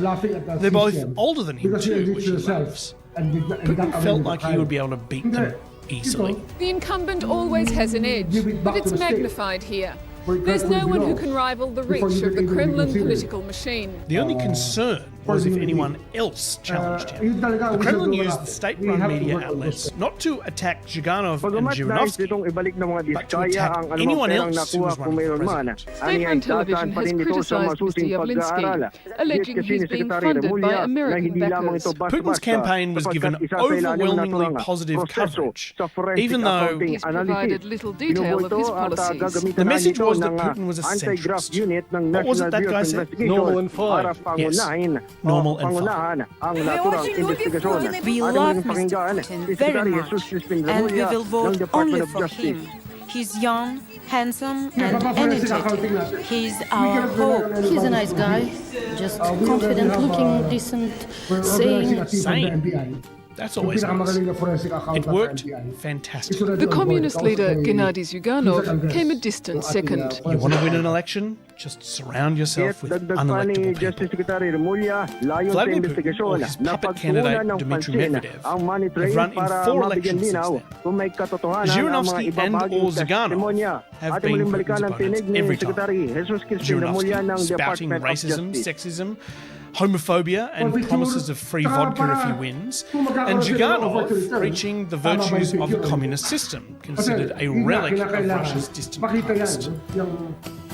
They're both older than him too, which he loves. Putin felt like he would be able to beat them easily. The incumbent always has an edge, but it's magnified here. There's no one who can rival the reach of the Kremlin political machine. The only concern was if anyone else challenged him. The Kremlin used the state-run media outlets not to attack Zhuganov and Zhirinovsky, but to attack anyone else who was running for president. State-run television has criticized Mr. Yavlinsky, alleging he's being funded by American backers. Putin's campaign was given overwhelmingly positive coverage, even though he's provided little detail of his policies. the message was that Putin was a centrist. What was it that guy said? Normal and fine. Yes, normal and fine. We love Mr. Putin very much, and we will vote only for him. He's young, handsome, and energetic. He's our hope. He's a nice guy, just confident looking, decent, Sane. That's always nice. It worked fantastic. The communist leader Gennady Zyuganov came a distant second. You want to win an election? Just surround yourself with unelectable people. Vladimir Putin or his puppet candidate Dmitry Medvedev have run in 4 elections since then. Zhirinovsky and or Zyuganov have been Putin's opponents every time. Zhirinovsky spouting racism, sexism, homophobia and promises of free vodka if he wins, and Zhuganov preaching the virtues of the communist system, considered a relic of Russia's distant past.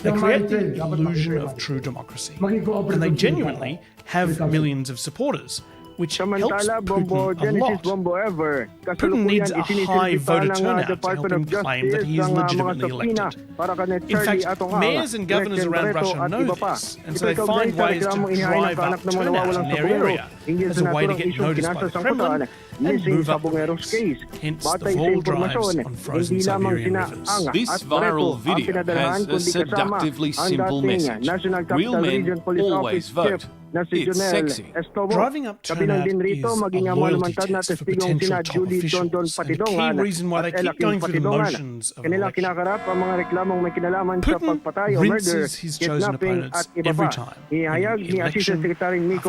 They create the illusion of true democracy, and they genuinely have millions of supporters, which helps Putin a lot. Putin needs a high voter turnout to help him claim that he is legitimately elected. In fact, mayors and governors around Russia know this, and so they find ways to drive up turnout in their area as a way to get noticed by the Kremlin and move up the ranks. Hence the Vol drives on frozen Siberian rivers. This viral video has a seductively simple message. Real men always vote. It's sexy. Driving up turnout is a loyalty test for potential top officials, and a key reason why they keep going through the motions of an election. Putin rinses his chosen opponents every time, election after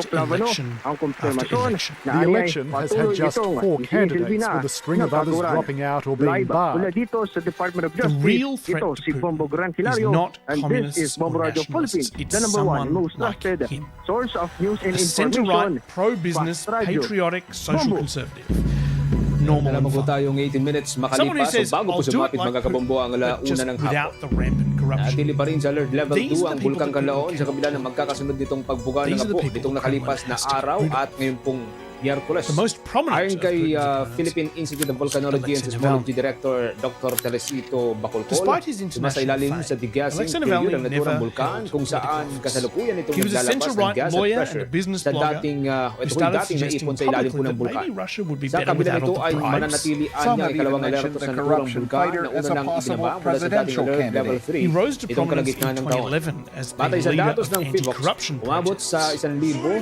election after election. The election has had just 4 candidates, with a string of others dropping out or being barred. The real threat to Putin is not communists or nationalists, it's someone like him. A centre-right, pro-business, patriotic, social conservative. Normal and fine. Someone who says, I'll do it like Putin, but just without the rampant corruption. Natili pa rin sa alert level These 2 are ang the people Bulkang that we Kanlaon care sa kabila ng magkakasunod nitong pagbuga ng These are the apo people nitong the nakalipas na Kremlin araw has to at ngayon pong Miyerkules. The most prominent Ayon of kay Putin's opponents, Philippine Institute of Volcanology and Alexei Seismology Director Dr. Teresito Bacolcol, Despite his international masailalim fame, sa digasing Alexei period Navalny ng naturang never bulkan held kung political saan office. kasalukuyan itong He was a naglalabas ng centre-right gas at lawyer and pressure a business sa blogger dating who started dating suggesting naipon sa ilalim po publicly ng that bulkan. maybe Russia would be Sa better kabila without nito all the ay bribes. mananatili ang ikalawang alerto sa naturang bulkan na una nang ibinaba mula sa dating alert level 3 He rose to itong prominence kalagitnaan in ng taon. 2011 as a Batay sa leader datos of ng PIVOX, anti-corruption umabot sa 1,000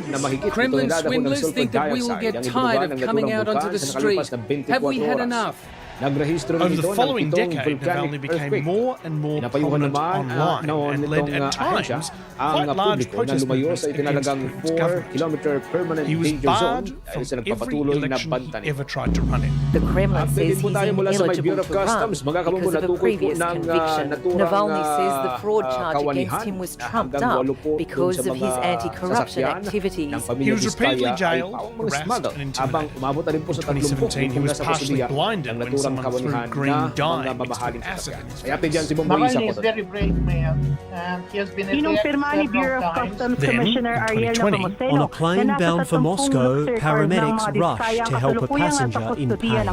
na mahigit Kremlin tonelada po ng swindlers sulfur think that we will dioxide get ang tired ibubuga of ng coming naturang out onto bulkan the sa street. nakalipas na 24 Have we had oras. enough? Nagrehistro Over rin ito the ng following pitong decade, volcanic Navalny became earthquake. more and more Pinapayuhan prominent naman online noon and led nitong at ahensya times ang quite large publiko na protest lumayo movements sa against itinalagang Putin's government. 4-kilometer permanent He was danger zone barred dahil from sa every nagpapatuloy na election he bantanin. ever tried to run in. The Kremlin Updated says po he's tayo mula sa may Bureau ineligible of to run Customs. Mga kabombo, because of a natukoy po previous ng conviction. naturang Navalny says the fraud charge kawanihan against him was na trumped hanggang up 8 po because dun sa of his mga anti-corruption sasakyan activities. ng He pamilya was repeatedly Vizcaya ay jailed, pawang mga harassed smuggle and habang intimidated. umabot na rin po sa 30 In 2017, he was sa partially kusudiya blinded ng when naturang someone threw kawanihan green na dye mga mixed mamahaling with acid sasakyan. in his Kaya tiyan si Bombo Isa Navalny ko is very brave man, and he has been Inumpirma ni Bureau of Customs Commissioner Ariel Nepomuceno on a plane bound for Moscow, paramedics rushed to help a passenger in pain.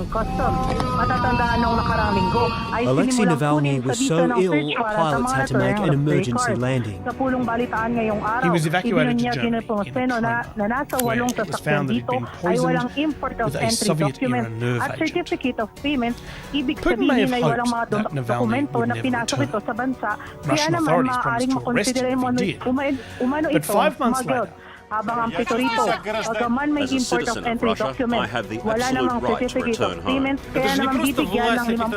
Alexei Navalny was so ill, pilots had to make an emergency landing. He was evacuated to Germany in a plane where it was found that he'd been poisoned with a Soviet-era nerve agent. Putin may have hoped that Navalny would never return. Russian authorities promised to arrest him if he did. But 5 months later, habang ang pito rito, bagaman may import of entry document, wala namang certificate of payment, kaya naman bibigyan ng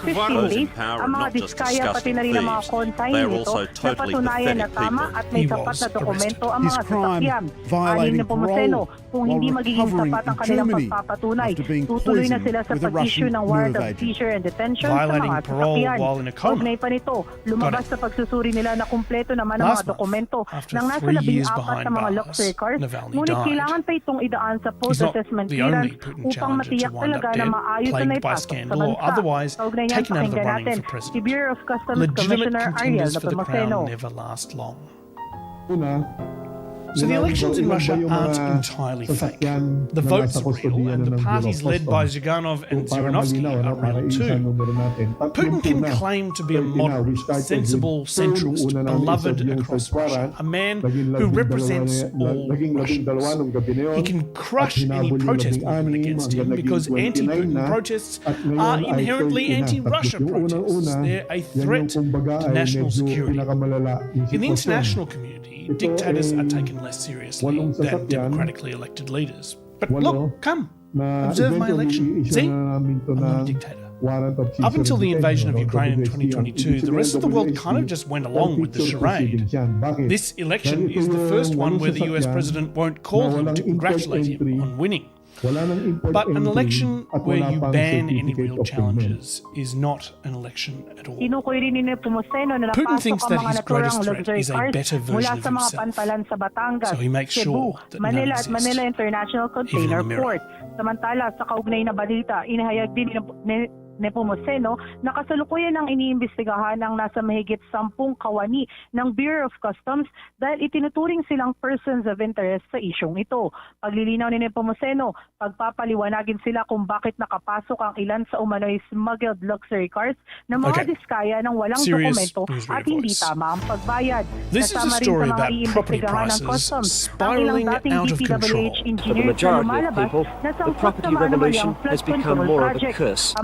15 days ang mga diskaya pati na rin ang mga consign nito na patunayan na tama at may sapat na dokumento ang mga sasakyan. Anim na Nepomuceno, kung hindi magiging sapat ang kanilang pagpapatunay, tutuloy na sila sa pag-issue ng warrant of seizure and detention sa mga sasakyan. Kaugnay pa nito, lumabas sa pagsusuri nila na kumpleto naman ang mga dokumento ng nasa 14 na mga luxury cars. Navalny Ngunit died. kailangan pa itong idaan sa He's not post-assessment the only clearance Putin upang challenger to matiyak wind up talaga na dead, maayos na plagued by naipasok sa scandal, or bansa. otherwise Kaugnay niyan, taken out of the pakinggan running natin for president. si Bureau of Customs Legitimate Commissioner Ariel contenders for the Nepomuceno. crown never last long. So the elections in Russia aren't entirely fake. The votes are real, and the parties led by Zyuganov and Zhirinovsky are real too. Putin can claim to be a moderate, sensible centrist, beloved across Russia, a man who represents all Russians. He can crush any protest movement against him because anti-Putin protests are inherently anti-Russia protests. They're a threat to national security. In the international community, dictators are taken less seriously than democratically elected leaders. But look, come, observe my election. See, I'm not a dictator. Up until the invasion of Ukraine in 2022, the rest of the world kind of just went along with the charade. This election is the first one where the US president won't call him to congratulate him on winning. But an election where you ban any real challenges is not an election at all. Putin thinks that his greatest threat is a better version of himself, so he makes sure that none exists, Manila International Container even in the mirror. Port. Samantala, sa kaugnay na balita, inahayag din ni Nepomuceno na kasalukuyan ang iniimbestigahan ang nasa mahigit 10 kawani ng Bureau of Customs dahil itinuturing silang persons of interest sa isyong ito. Paglilinaw ni Nepomuceno, pagpapaliwanagin sila kung bakit nakapasok ang ilan sa umano'y smuggled luxury cars na mga diskaya ng walang dokumento at hindi tama ang pagbayad. This is a story about property prices spiraling out of control. For the majority of people, the property revolution has become more of a curse.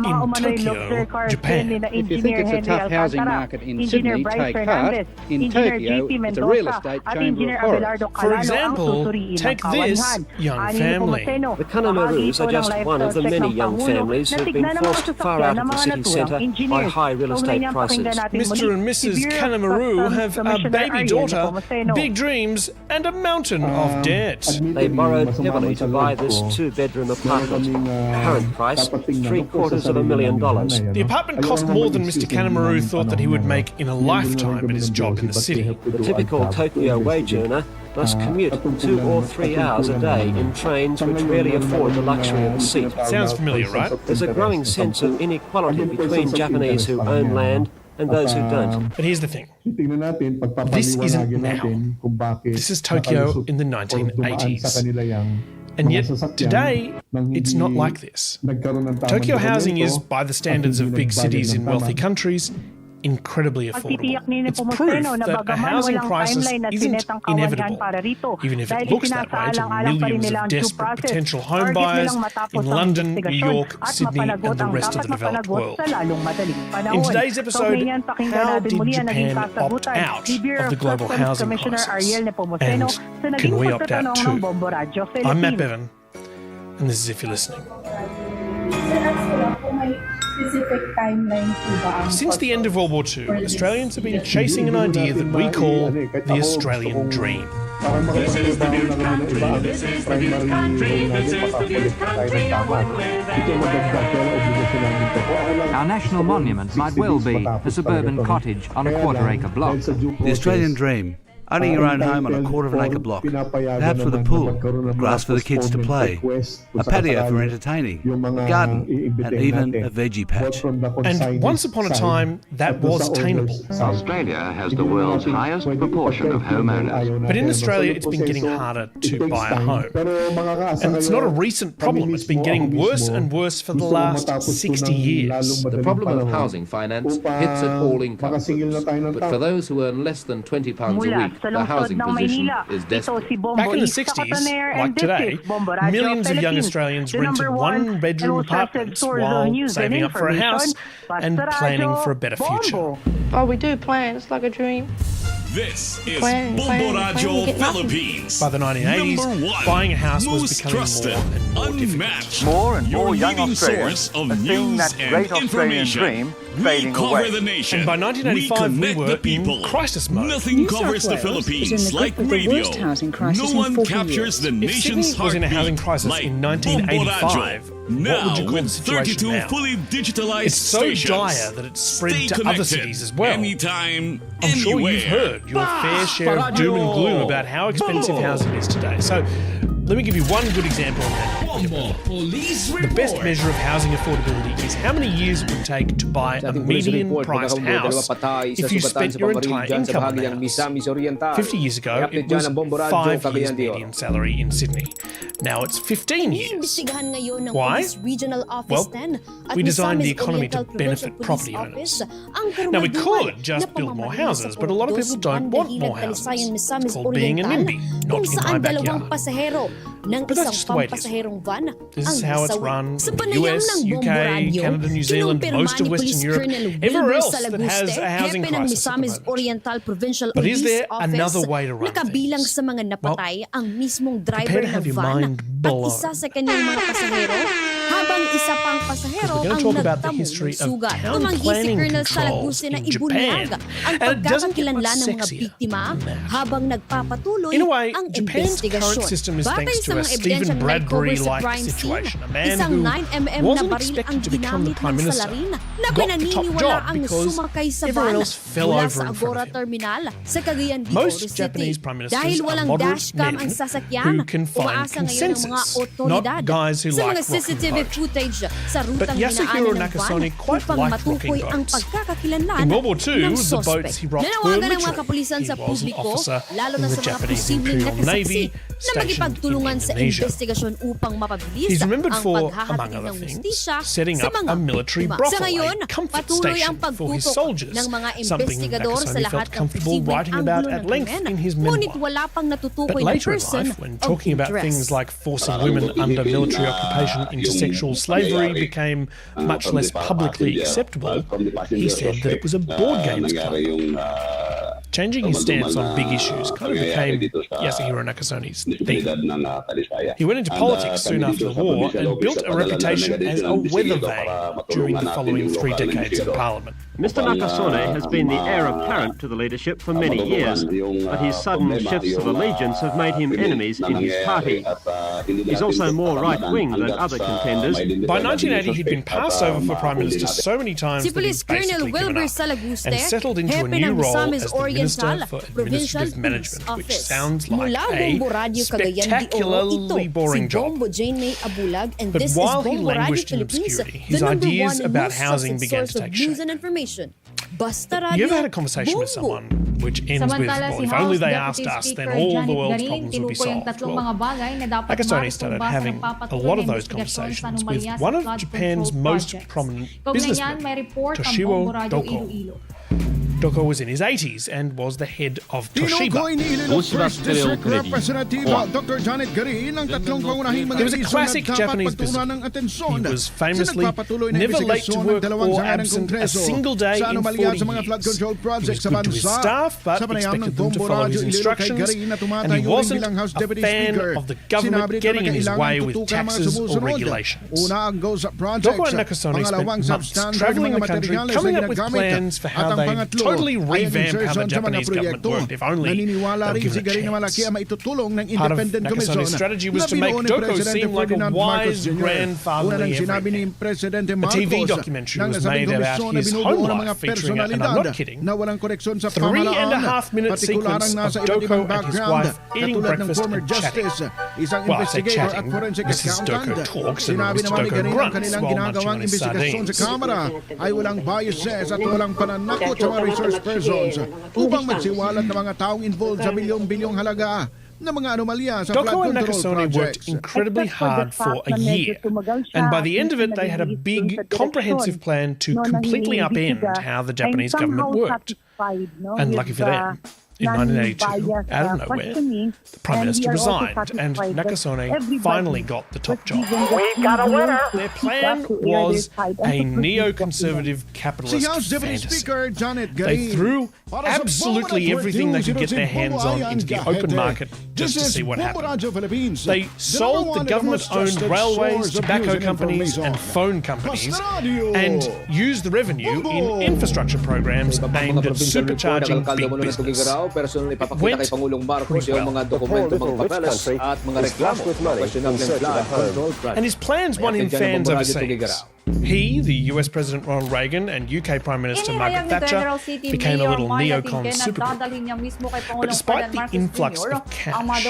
In Tokyo, Japan. If you think it's a tough housing market in Sydney, take heart. In Tokyo, it's a real estate chamber of horrors. For example, take this young family. The Kanemaroos are just one of the many young families who have been forced far out of the city centre by high real estate prices. Mr. and Mrs. Kanemaroo have a baby daughter, big dreams, and a mountain of debt. They borrowed heavily to buy this two-bedroom apartment. Current price, $750,000. The apartment cost more than Mr. Kanemaroo thought that he would make in a lifetime at his job in the city. The typical Tokyo wage earner must commute 2 or 3 hours a day in trains which rarely afford the luxury of a seat. Sounds familiar, right? There's a growing sense of inequality between Japanese who own land and those who don't. But here's the thing. This isn't now. This is Tokyo in the 1980s. And yet, today, it's not like this. Tokyo housing is, by the standards of big cities in wealthy countries, incredibly affordable. It's proof that a housing crisis isn't inevitable, even if it looks that way to millions of desperate potential home buyers in London, New York, Sydney, and the rest of the developed world. In today's episode, how did Japan opt out of the global housing crisis? And can we opt out too? I'm Matt Bevan, and this is If You're Listening. Since the end of World War II, Australians have been chasing an idea that we call the Australian dream. This is the new country, this is the new country, this is the new country, and we'll live there. Our national monument might well be a suburban cottage on a quarter-acre block. The Australian dream. Owning your own home on a quarter of an acre block, perhaps with a pool, grass for the kids to play, a patio for entertaining, a garden, and even a veggie patch. And once upon a time, that was attainable. Australia has the world's highest proportion of homeowners. But in Australia, it's been getting harder to buy a home. And it's not a recent problem. It's been getting worse and worse for the last 60 years. The problem of housing finance hits at all income groups. But for those who earn less than £20 a week, the housing position is desperate. Back in the 60s, like today, millions of young Australians rented one-bedroom apartments while saving up for a house and planning for a better future. Oh, we do plan. It's like a dream. This is Bombo Radio Philippines. By the 1980s, buying a house was becoming more and more difficult. More and more young Australians are seeing that great Australian dream We cover the nation. And by 1985, we were in crisis mode. Nothing covers the Philippines like radio. No one captures the nation's heartbeat was in a housing crisis like in 1985. Now, what would you call the with situation 32 now? fully digitalized It's so stations. dire that it's spread Stay to other connected cities as well. Anytime, I'm sure anywhere. you've heard your fair share of doom and gloom about how expensive housing is today. So let me give you one good example of that. The best measure of housing affordability is how many years it would take to buy a median-priced house if you spent your entire income on the house. 50 years ago, it was 5 years median salary in Sydney. Now it's 15 years. Why? Well, we designed the economy to benefit property owners. Now we could just build more houses, but a lot of people don't want more houses. It's called being a NIMBY, not in my backyard. But that's just the way it is. This is how it's run in the US, UK, Canada, New Zealand, most of Western Europe, everywhere else that has a housing crisis at the moment. But is there another way to run things? Well, prepare to have your mind blown. We're going to talk about the history of town planning controls in Japan. And it doesn't get much sexier than that. In a way, Japan's current system is thanks to a Stephen Bradbury-like situation. A man who wasn't expected to become the Prime Minister, got the top job because everyone else fell over in front of him. Most Japanese Prime Ministers are moderate men who can find consensus, not guys who like rock and roll. But Yasuhiro Nakasone quite liked rocking boats. In World War II, the boats he rocked were literary. He was an officer in the Japanese Imperial Navy stationed in Indonesia. He's remembered for, among other things, setting up a military brothel, a comfort station for his soldiers, something Nakasone felt comfortable writing about at length in his memoir. But later in life, when talking about things like forcing women under military occupation into sexual slavery became much less publicly acceptable, he said that it was a board games club. Changing his stance on big issues kind of became Yasuhiro Nakasone's theme. He went into politics soon after the war and built a reputation as a weather vane during the following 3 decades in Parliament. Mr. Nakasone has been the heir apparent to the leadership for many years, but his sudden shifts of allegiance have made him enemies in his party. He's also more right-wing than other contenders. By 1980, he'd been passed over for Prime Minister so many times that he's basically given up and settled into a new role as the Minister for Administrative Management, which sounds like a spectacularly boring job. But while he languished in obscurity, his ideas about housing began to take shape. You ever had a conversation with someone which ends with, well, if only they asked us, then all the world's problems would be solved? Well, Nakasone started having a lot of those conversations with one of Japan's most prominent businessmen, Toshio Doko. Doko was in his 80s and was the head of Toshiba. He was a classic Japanese businessman. He was famously never late to work or absent a single day in 40 years. He was good to his staff, but expected them to follow his instructions, and he wasn't a fan of the government getting in his way with taxes or regulations. Doko and Nakasone spent months travelling the country, coming up with plans for how they totally revamp how the Japanese government worked, if only they were given a chance. Part of Nakasone's strategy was to make Doko seem like a wise, grandfatherly everyman. A TV documentary was made about his home life, featuring, and I'm not kidding, 3.5-minute sequence of Doko and his wife eating breakfast and chatting. Well, I say chatting, Mrs. Doko talks and Mr. Doko grunts while munching on his sardines. Ay walang biases at walang pananakot sa mga resource persons upang magsiwalat ng mga taong involved sa bilyong-bilyong halaga na mga anomalya sa flood Doko and control Nakasone projects. worked incredibly hard for a year, and by the end of it they had a big, comprehensive plan to completely upend how the Japanese government worked. And lucky for them, In 1982, out of nowhere, the Prime Minister resigned and Nakasone finally got the top job. We've got a winner. Their plan was a neoconservative capitalist fantasy. They threw absolutely everything they could get their hands on into the open market just to see what happened. They sold the government-owned railways, tobacco companies and phone companies and used the revenue in infrastructure programs aimed at supercharging big business. It went pretty well. And his plans won him fans overseas. He, the US President Ronald Reagan, and UK Prime Minister Margaret Thatcher became a little neocon supergroup. But despite the influx of cash,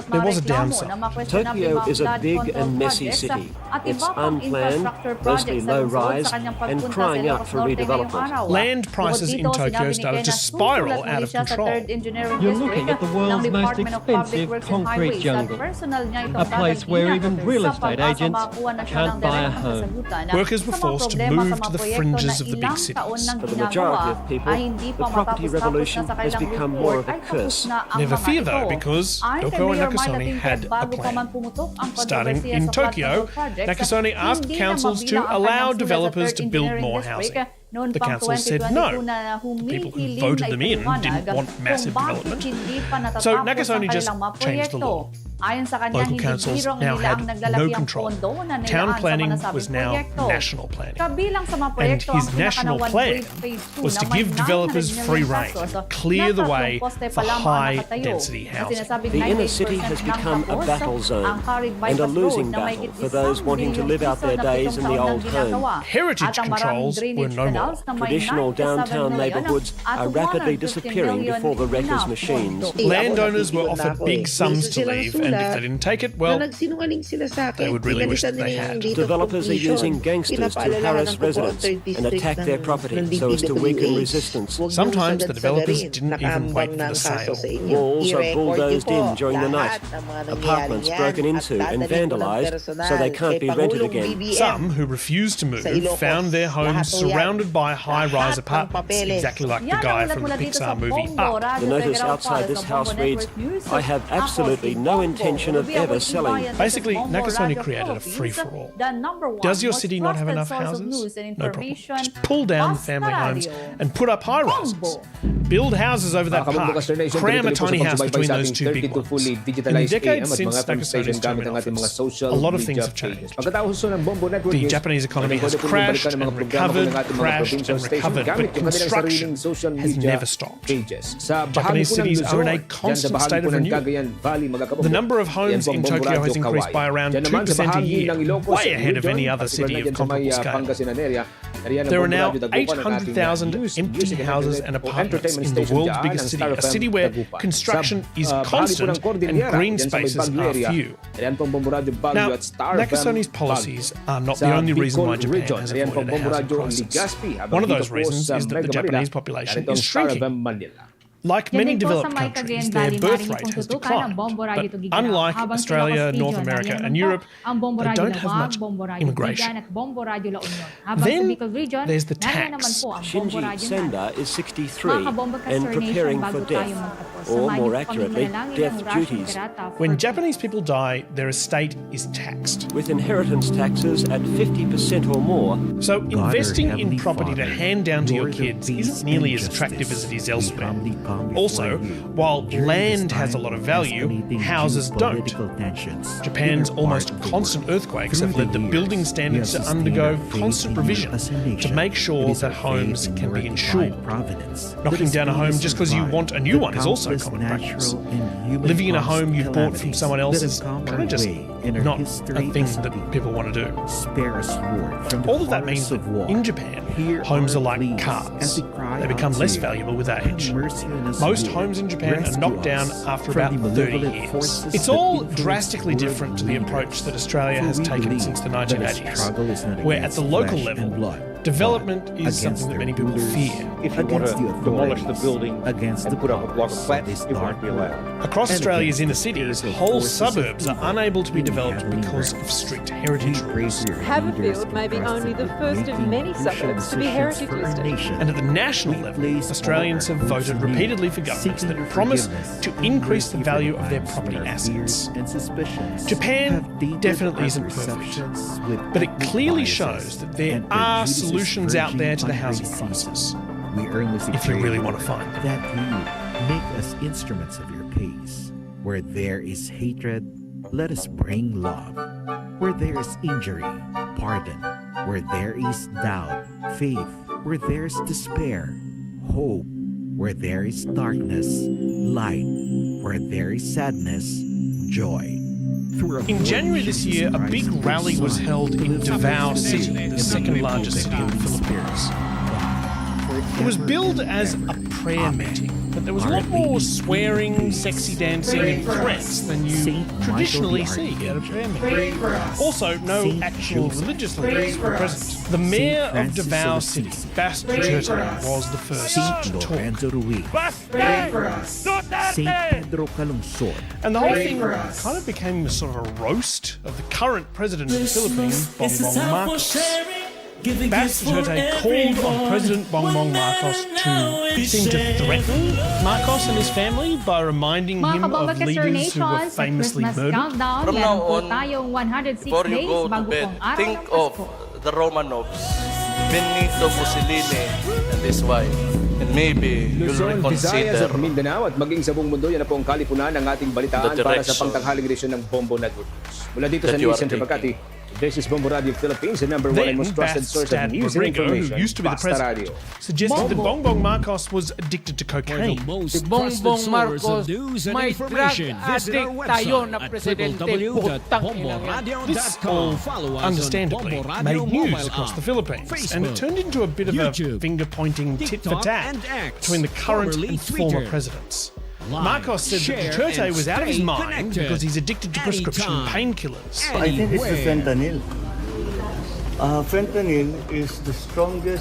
there was a downside. Tokyo is a big and messy city. It's unplanned, mostly low-rise, and crying out for redevelopment. Land prices in Tokyo started to spiral out of control. You're looking at the world's most expensive concrete jungle, a place where even real estate agents can't buy a home. Workers were forced to move to the fringes of the big cities. For the majority of people, the property revolution has become more of a curse. Never fear though, because Doko and Nakasone had a plan. Starting in Tokyo, Nakasone asked councils to allow developers to build more housing. The council said no. The people who voted them in didn't want massive development. So Nakasone just changed the law. Local councils now had no control. Town planning was now national planning. And his national plan was to give developers free rein, clear the way for high-density housing. The inner city has become a battle zone and a losing battle for those wanting to live out their days in the old home. Heritage controls were no more. Traditional downtown neighbourhoods are rapidly disappearing before the wreckers' machines. Landowners were offered big sums to leave, and if they didn't take it, well, they would really wish that they had. Developers are using gangsters to harass residents and attack their property so as to weaken resistance. Sometimes the developers didn't even wait for the sale. Walls are bulldozed in during the night, apartments broken into and vandalised so they can't be rented again. Some who refused to move found their homes surrounded by high-rise apartments, exactly like the guy from the Pixar movie Up. The notice outside this house reads, "I have absolutely no intention of ever selling." Basically, Nakasone created a free-for-all. Does your city not have enough houses? No problem. Just pull down the family homes and put up high-rises. Build houses over that park. Cram a tiny house between those two big ones. In the decades since Nakasone's term in office, a lot of things have changed. The Japanese economy has crashed and recovered, crashed and recovered, but construction has never stopped. Japanese cities are in a constant state of renewal. The number of homes in Tokyo has increased by around 2% a year, way ahead of any other city of comparable scale. There are now 800,000 empty houses and apartments in the world's biggest city, a city where construction is constant and green spaces are few. Now, Nakasone's policies are not the only reason why Japan has avoided a housing crisis. One of those reasons is that the Japanese population is shrinking. Like many developed countries, their birth rate has declined. But unlike Australia, North America and Europe, they don't have much immigration. Then there's the tax. Shinji Senda is 63 and preparing for death, or more accurately, death duties. When Japanese people die, their estate is taxed. With inheritance taxes at 50% or more. So investing in property to hand down to your kids isn't nearly as attractive as it is elsewhere. Also, while land has a lot of value, houses don't. Japan's almost constant earthquakes have led the building standards to undergo constant revision to make sure that homes can be insured. Knocking down a home just because you want a new one is also common practice. Living in a home you've bought from someone else is kind of just not a thing that people want to do. All of that means that in Japan, homes are like cars. They become less valuable with age. Most homes in Japan are knocked down after about 30 years. It's all drastically different to the approach that Australia has taken since the 1980s, where at the local level, Development is something that many people fear. If you want to demolish the building and put up a block of flats, it won't be allowed. Across Australia's inner cities, whole suburbs are unable to be developed because of strict heritage rules. Haverfield may be only the first of many suburbs to be heritage listed. And at the national level, Australians have voted repeatedly for governments that promise to increase the value of their property assets. Japan definitely isn't perfect, but it clearly shows that there are solutions out there to the housing crisis, if you really want to find them. That you make us instruments of your peace. Where there is hatred, let us bring love. Where there is injury, pardon. Where there is doubt, faith. Where there is despair, hope. Where there is darkness, light. Where there is sadness, joy. In January this year, a big rally was held in Davao City, the second largest city in the Philippines. It was billed as a prayer meeting, but there was a lot more swearing, sexy dancing, and threats than you traditionally see at a prayer meeting. Also, no actual religious leaders were present. The mayor of Davao City, Bas Duterte, was the first to talk. And the whole thing kind of became a sort of a roast of the current president of the Philippines, Bongbong Marcos. Bas Duterte called on President Bongbong Marcos to seem to threaten Marcos and his family by reminding him of leaders who were famously murdered. From now on, before you go to bed, think of the Romanovs, Benito Mussolini and his wife. And maybe you'll reconsider sa Mindanao at maging sa buong mundo, yan na po ang kalipunan ng ating balitaan para sa pangtanghaling edisyon ng Bombo Network. Mula dito sa News Center Makati, this is Bombo Radio Philippines, the #1 and most trusted source of news and information. Who used to be the president, suggested that Bongbong Marcos was addicted to cocaine. Si Bongbong Marcos may drug addict tayo na presidente. This all, understandably, made news across the Philippines, and it turned into a bit of a finger-pointing tit-for-tat between the current and former presidents. Marcos said that Duterte was out of his mind because he's addicted to prescription painkillers. I think it's the fentanyl. Fentanyl is the strongest